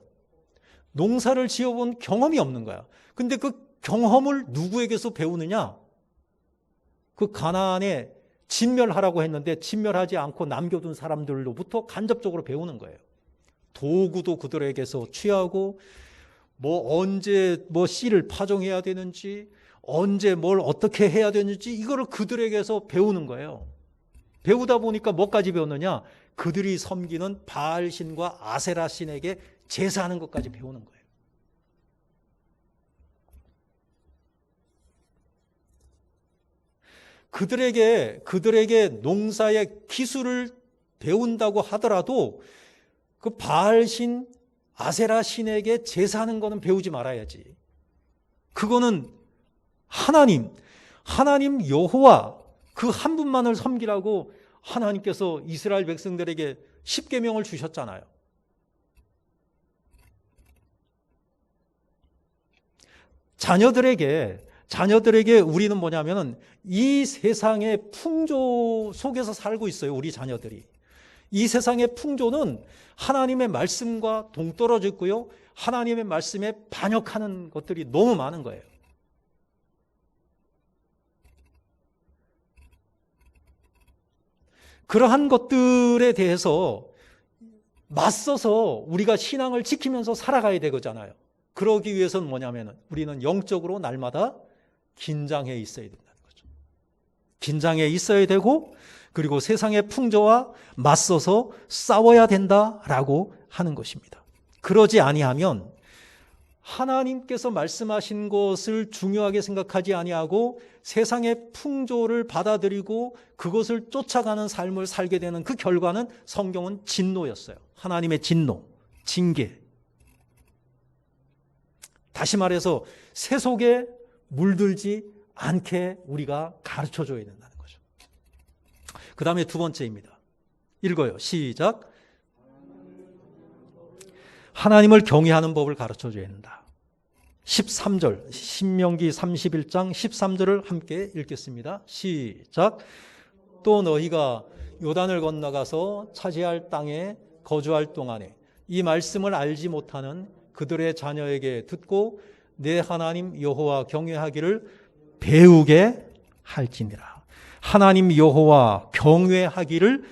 농사를 지어본 경험이 없는 거야. 근데 그 경험을 누구에게서 배우느냐? 그 가나안에 진멸하라고 했는데 진멸하지 않고 남겨둔 사람들로부터 간접적으로 배우는 거예요. 도구도 그들에게서 취하고 언제 씨를 파종해야 되는지 언제 뭘 어떻게 해야 되는지 이거를 그들에게서 배우는 거예요. 배우다 보니까 뭐까지 배웠느냐? 그들이 섬기는 바알신과 아세라신에게 제사하는 것까지 배우는 거예요. 그들에게 농사의 기술을 배운다고 하더라도 그 바알신, 아세라신에게 제사하는 거는 배우지 말아야지. 그거는 하나님 여호와 그 한 분만을 섬기라고 하나님께서 이스라엘 백성들에게 십계명을 주셨잖아요. 자녀들에게 자녀들에게 우리는 뭐냐면은 이 세상의 풍조 속에서 살고 있어요. 우리 자녀들이. 이 세상의 풍조는 하나님의 말씀과 동떨어져 있고요. 하나님의 말씀에 반역하는 것들이 너무 많은 거예요. 그러한 것들에 대해서 맞서서 우리가 신앙을 지키면서 살아가야 되잖아요. 그러기 위해서는 뭐냐면 우리는 영적으로 날마다 긴장해 있어야 된다는 거죠. 긴장해 있어야 되고 그리고 세상의 풍조와 맞서서 싸워야 된다라고 하는 것입니다. 그러지 아니하면 하나님께서 말씀하신 것을 중요하게 생각하지 아니하고 세상의 풍조를 받아들이고 그것을 쫓아가는 삶을 살게 되는 그 결과는 성경은 진노였어요. 하나님의 진노, 징계. 다시 말해서 세속에 물들지 않게 우리가 가르쳐줘야 된다는 거죠. 그 다음에 두 번째입니다. 읽어요. 시작. 하나님을 경외하는 법을 가르쳐줘야 된다. 13절, 신명기 31장 13절을 함께 읽겠습니다. 시작. 또 너희가 요단을 건너가서 차지할 땅에 거주할 동안에 이 말씀을 알지 못하는 그들의 자녀에게 듣고 내 하나님 여호와 경외하기를 배우게 할지니라. 하나님 여호와 경외하기를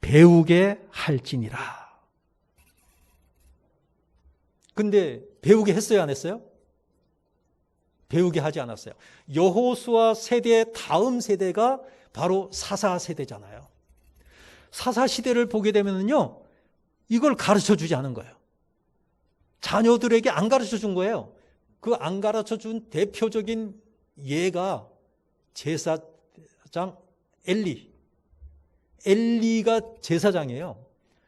배우게 할지니라. 근데 배우게 했어요, 안 했어요? 배우게 하지 않았어요. 여호수아 세대의 다음 세대가 바로 사사 세대잖아요. 사사 시대를 보게 되면요, 이걸 가르쳐 주지 않은 거예요. 자녀들에게 안 가르쳐 준 거예요. 그 안 가르쳐 준 대표적인 예가 제사장 엘리. 엘리가 제사장이에요.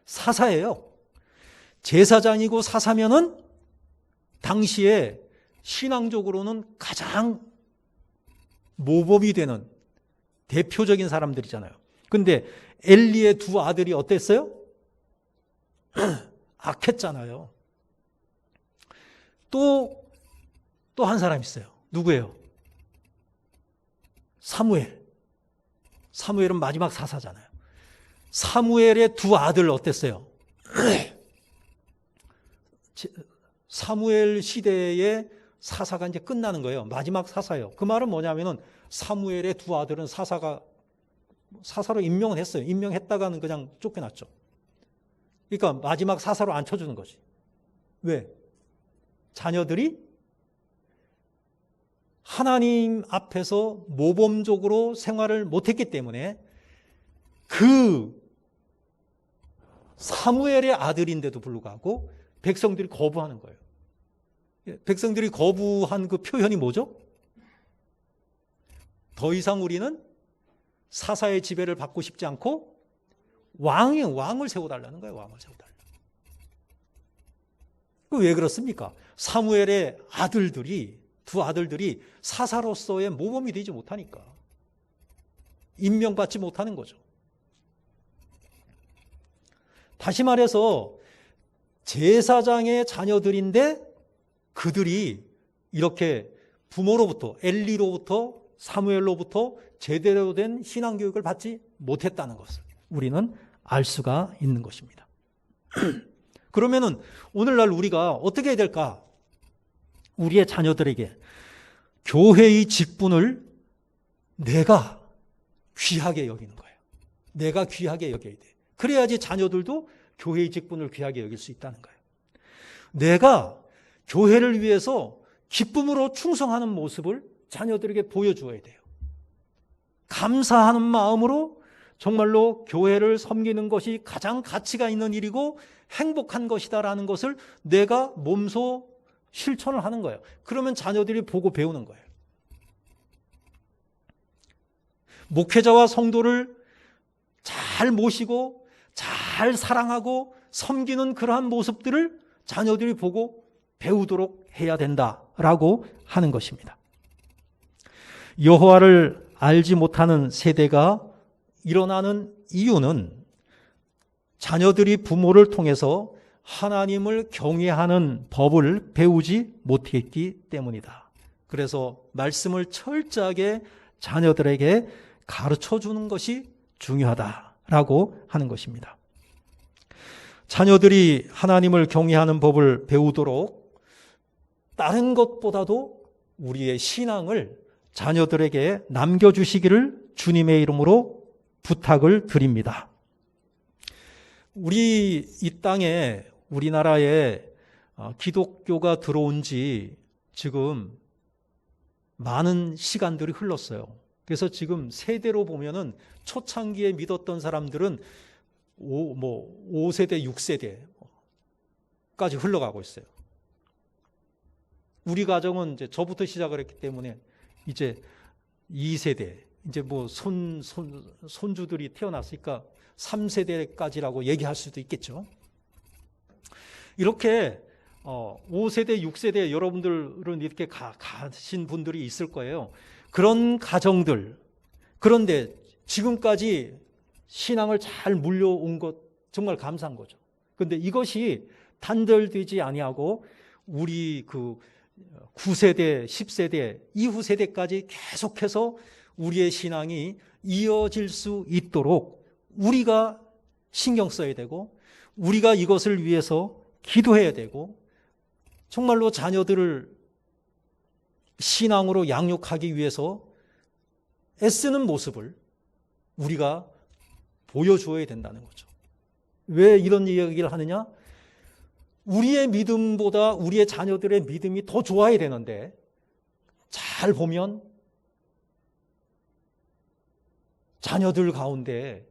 사사예요. 제사장이고 사사면은 당시에 신앙적으로는 가장 모범이 되는 대표적인 사람들이잖아요. 근데 엘리의 두 아들이 어땠어요? 악했잖아요. 또 한 사람 있어요. 누구예요? 사무엘. 사무엘은 마지막 사사잖아요. 사무엘의 두 아들 어땠어요? 사무엘 시대의 사사가 이제 끝나는 거예요. 마지막 사사예요. 그 말은 뭐냐면은 사무엘의 두 아들은 사사로 임명을 했어요. 임명했다가는 그냥 쫓겨났죠. 그러니까 마지막 사사로 앉혀주는 거지. 왜? 자녀들이 하나님 앞에서 모범적으로 생활을 못했기 때문에 그 사무엘의 아들인데도 불구하고 백성들이 거부하는 거예요. 백성들이 거부한 그 표현이 뭐죠? 더 이상 우리는 사사의 지배를 받고 싶지 않고 왕을 세워달라는 거예요. 왕을 세워달라. 왜 그렇습니까? 사무엘의 두 아들들이 사사로서의 모범이 되지 못하니까 임명받지 못하는 거죠. 다시 말해서 제사장의 자녀들인데 그들이 이렇게 부모로부터 엘리로부터 사무엘로부터 제대로 된 신앙교육을 받지 못했다는 것을 우리는 알 수가 있는 것입니다. 그러면은 오늘날 우리가 어떻게 해야 될까? 우리의 자녀들에게 교회의 직분을 내가 귀하게 여기는 거예요. 내가 귀하게 여겨야 돼. 그래야지 자녀들도 교회의 직분을 귀하게 여길 수 있다는 거예요. 내가 교회를 위해서 기쁨으로 충성하는 모습을 자녀들에게 보여주어야 돼요. 감사하는 마음으로 정말로 교회를 섬기는 것이 가장 가치가 있는 일이고 행복한 것이다라는 것을 내가 몸소 실천을 하는 거예요. 그러면 자녀들이 보고 배우는 거예요. 목회자와 성도를 잘 모시고 잘 사랑하고 섬기는 그러한 모습들을 자녀들이 보고 배우도록 해야 된다라고 하는 것입니다. 여호와를 알지 못하는 세대가 일어나는 이유는 자녀들이 부모를 통해서 하나님을 경외하는 법을 배우지 못했기 때문이다. 그래서 말씀을 철저하게 자녀들에게 가르쳐 주는 것이 중요하다라고 하는 것입니다. 자녀들이 하나님을 경외하는 법을 배우도록 다른 것보다도 우리의 신앙을 자녀들에게 남겨주시기를 주님의 이름으로 부탁을 드립니다. 우리 이 땅에, 우리나라에 기독교가 들어온 지 지금 많은 시간들이 흘렀어요. 그래서 지금 세대로 보면은 초창기에 믿었던 사람들은 5세대, 6세대까지 흘러가고 있어요. 우리 가정은 이제 저부터 시작을 했기 때문에 이제 2세대, 이제 뭐 손주들이 태어났으니까 3세대까지라고 얘기할 수도 있겠죠. 이렇게 5세대, 6세대 여러분들은 이렇게 가신 분들이 있을 거예요. 그런 가정들, 그런데 지금까지 신앙을 잘 물려온 것 정말 감사한 거죠. 그런데 이것이 단절되지 아니하고 우리 그 9세대, 10세대, 이후 세대까지 계속해서 우리의 신앙이 이어질 수 있도록 우리가 신경 써야 되고, 우리가 이것을 위해서 기도해야 되고, 정말로 자녀들을 신앙으로 양육하기 위해서 애쓰는 모습을 우리가 보여주어야 된다는 거죠. 왜 이런 이야기를 하느냐? 우리의 믿음보다 우리의 자녀들의 믿음이 더 좋아야 되는데, 잘 보면 자녀들 가운데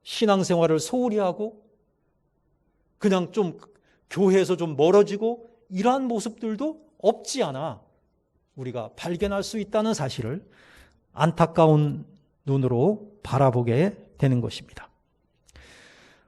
신앙생활을 소홀히 하고 그냥 좀 교회에서 좀 멀어지고 이러한 모습들도 없지 않아 우리가 발견할 수 있다는 사실을 안타까운 눈으로 바라보게 되는 것입니다.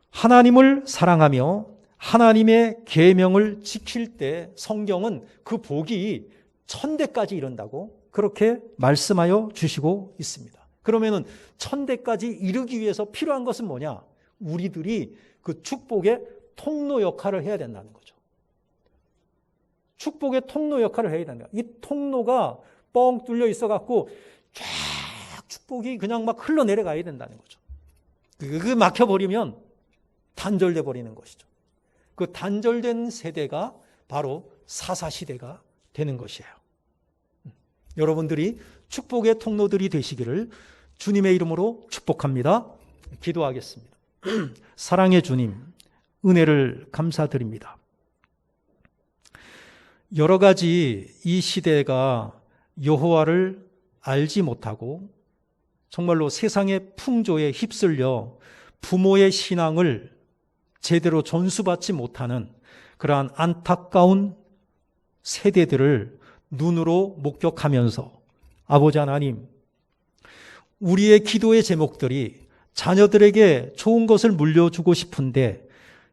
하나님을 사랑하며 하나님의 계명을 지킬 때 성경은 그 복이 1000대까지 이른다고 그렇게 말씀하여 주시고 있습니다. 그러면은 1000대까지 이르기 위해서 필요한 것은 뭐냐? 우리들이 그 축복의 통로 역할을 해야 된다는 거죠. 축복의 통로 역할을 해야 된다. 이 통로가 뻥 뚫려 있어갖고 쫙 축복이 그냥 막 흘러내려가야 된다는 거죠. 그게 막혀버리면 단절돼 버리는 것이죠. 그 단절된 세대가 바로 사사시대가 되는 것이에요. 여러분들이 축복의 통로들이 되시기를 주님의 이름으로 축복합니다. 기도하겠습니다. 사랑의 주님, 은혜를 감사드립니다. 여러 가지 이 시대가 여호와를 알지 못하고 정말로 세상의 풍조에 휩쓸려 부모의 신앙을 제대로 전수받지 못하는 그러한 안타까운 세대들을 눈으로 목격하면서 아버지 하나님, 우리의 기도의 제목들이 자녀들에게 좋은 것을 물려주고 싶은데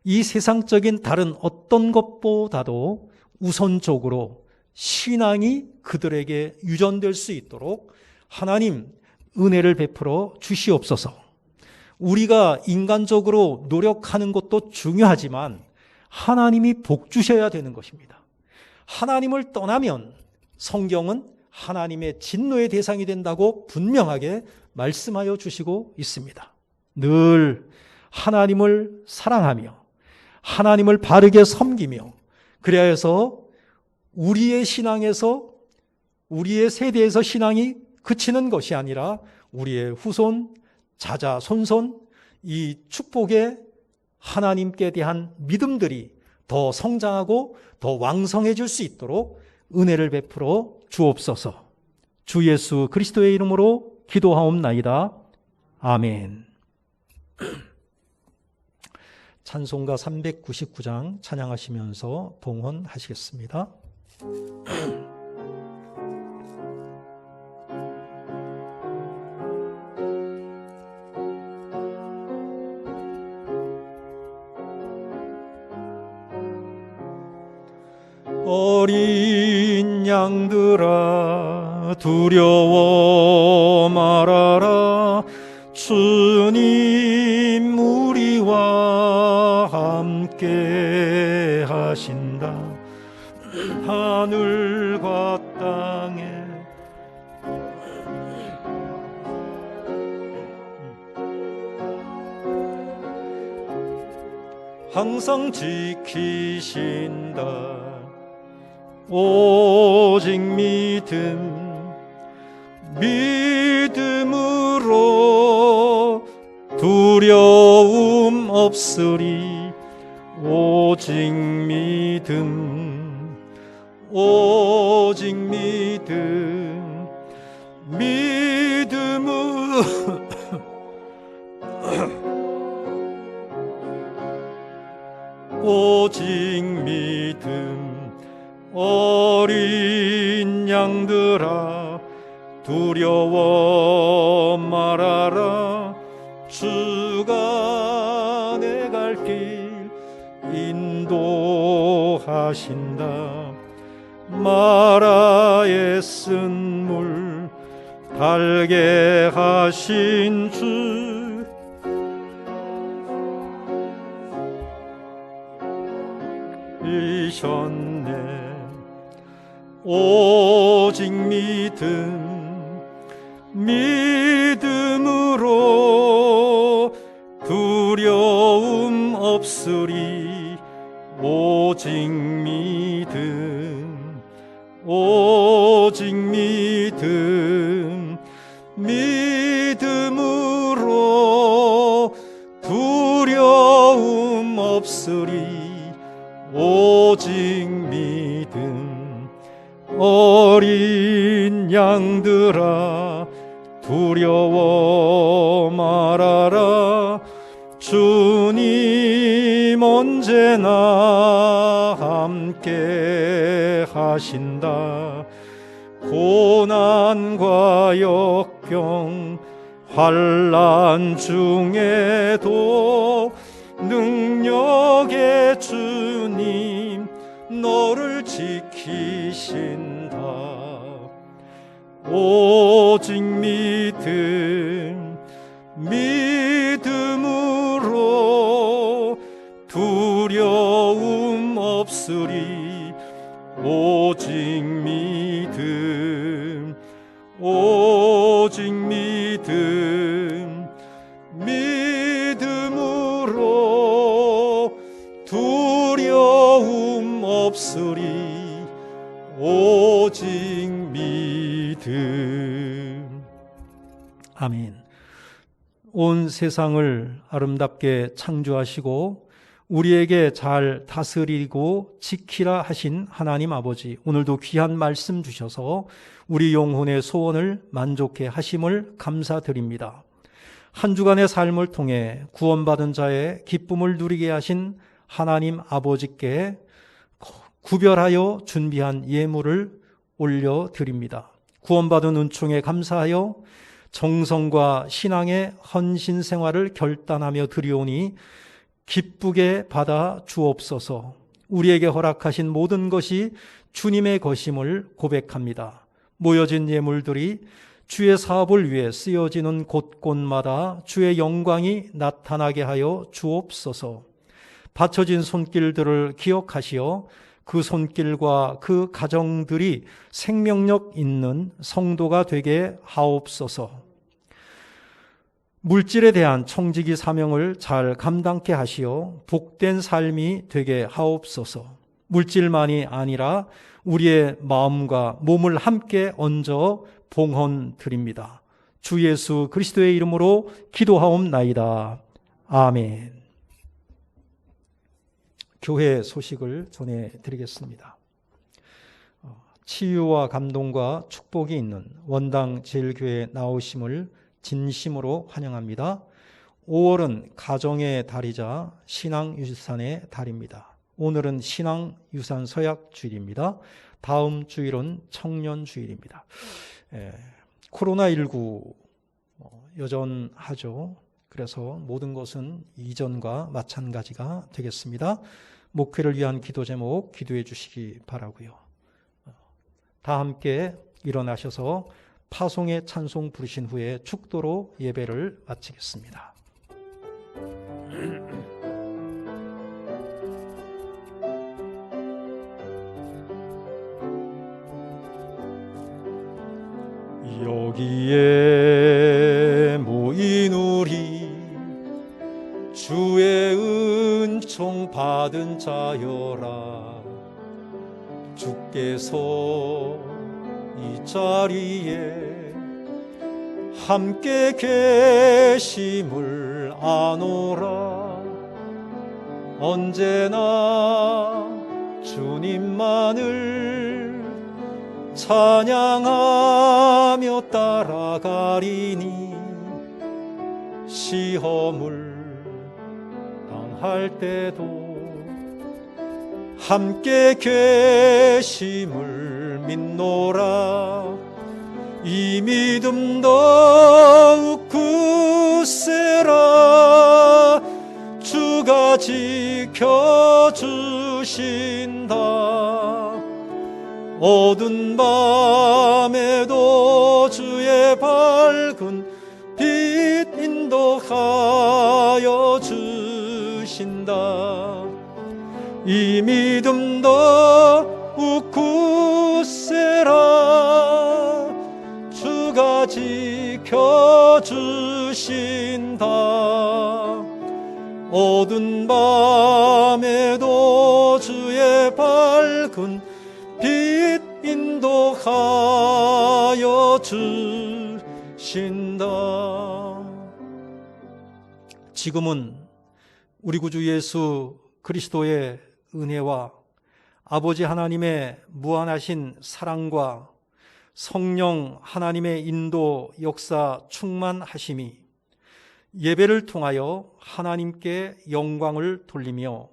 이 세상적인 다른 어떤 것보다도 우선적으로 신앙이 그들에게 유전될 수 있도록 하나님 은혜를 베풀어 주시옵소서. 우리가 인간적으로 노력하는 것도 중요하지만 하나님이 복 주셔야 되는 것입니다. 하나님을 떠나면 성경은 하나님의 진노의 대상이 된다고 분명하게 말씀하여 주시고 있습니다. 늘 하나님을 사랑하며 하나님을 바르게 섬기며 그래야 해서 우리의 신앙에서 우리의 세대에서 신앙이 그치는 것이 아니라 우리의 후손, 자자, 손손 이 축복의 하나님께 대한 믿음들이 더 성장하고 더 왕성해질 수 있도록 은혜를 베풀어 주옵소서. 주 예수 그리스도의 이름으로 기도하옵나이다. 아멘. 찬송가 399장 찬양하시면서 봉헌하시겠습니다. 어린 양들아 두려워 말아라. 주님 우리와 함께 하신다. 하늘과 항상 지키신다. 오직 믿음으로 두려움 없으리. 오직 믿음, 오직 믿음으로 오직 믿음. 어린 양들아 두려워 말아라. 주가 내 갈 길 인도하신다. 마라에 쓴 물 달게 하신 주, 이셨네. 오직 믿음으로 두려움 없으리. 오직 믿음으로 두려움 없으리. 오직 믿음. 어린 양들아 두려워 말아라. 주님 언제나 함께 하신다. 고난과 역경 환난 중에도 능력의 주님 너를 지키신다. 오직 믿음으로 두려움 없으리. 오직 믿음으로 두려움 없으리. 오직 믿음. 아멘. 온 세상을 아름답게 창조하시고 우리에게 잘 다스리고 지키라 하신 하나님 아버지, 오늘도 귀한 말씀 주셔서 우리 영혼의 소원을 만족해 하심을 감사드립니다. 한 주간의 삶을 통해 구원받은 자의 기쁨을 누리게 하신 하나님 아버지께 구별하여 준비한 예물을 올려드립니다. 구원받은 은총에 감사하여 정성과 신앙의 헌신 생활을 결단하며 드리오니 기쁘게 받아 주옵소서. 우리에게 허락하신 모든 것이 주님의 것임을 고백합니다. 모여진 예물들이 주의 사업을 위해 쓰여지는 곳곳마다 주의 영광이 나타나게 하여 주옵소서. 바쳐진 손길들을 기억하시어 그 손길과 그 가정들이 생명력 있는 성도가 되게 하옵소서. 물질에 대한 청지기 사명을 잘 감당케 하시어 복된 삶이 되게 하옵소서. 물질만이 아니라 우리의 마음과 몸을 함께 얹어 봉헌드립니다. 주 예수 그리스도의 이름으로 기도하옵나이다. 아멘. 교회 소식을 전해드리겠습니다. 치유와 감동과 축복이 있는 원당 제일교회에 나오심을 진심으로 환영합니다. 5월은 가정의 달이자 신앙유산의 달입니다. 오늘은 신앙유산 서약주일입니다. 다음 주일은 청년주일입니다. 코로나19 여전하죠. 그래서 모든 것은 이전과 마찬가지가 되겠습니다. 목회를 위한 기도 제목 기도해 주시기 바라고요. 다 함께 일어나셔서 파송의 찬송 부르신 후에 축도로 예배를 마치겠습니다. 여기에 모인 우리 주의 은총 받은 자여라. 주께서 이 자리에 함께 계심을 아노라. 언제나 주님만을 찬양하며 따라가리니 시험을 당할 때도 함께 계심을 믿노라. 이 믿음 더욱 굳세라. 주가 지켜주신다. 어두운 밤에도 주의 밝은 빛 인도하여 주신다. 이 믿음 더욱 굳세라. 주가 지켜주신다. 어두운 밤에도 주의 밝은 빛 인도하여 주신다. 지금은 우리 구주 예수 그리스도의 은혜와 아버지 하나님의 무한하신 사랑과 성령 하나님의 인도 역사 충만하심이 예배를 통하여 하나님께 영광을 돌리며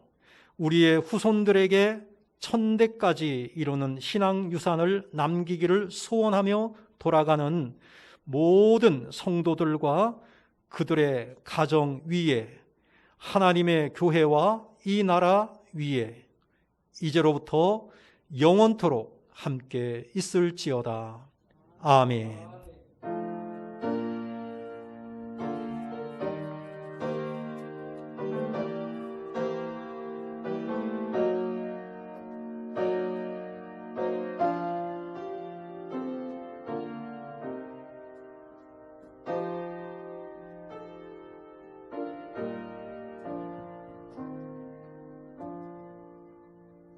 우리의 후손들에게 천대까지 이루는 신앙 유산을 남기기를 소원하며 돌아가는 모든 성도들과 그들의 가정 위에, 하나님의 교회와 이 나라 위에 이제로부터 영원토록 함께 있을지어다. 아멘.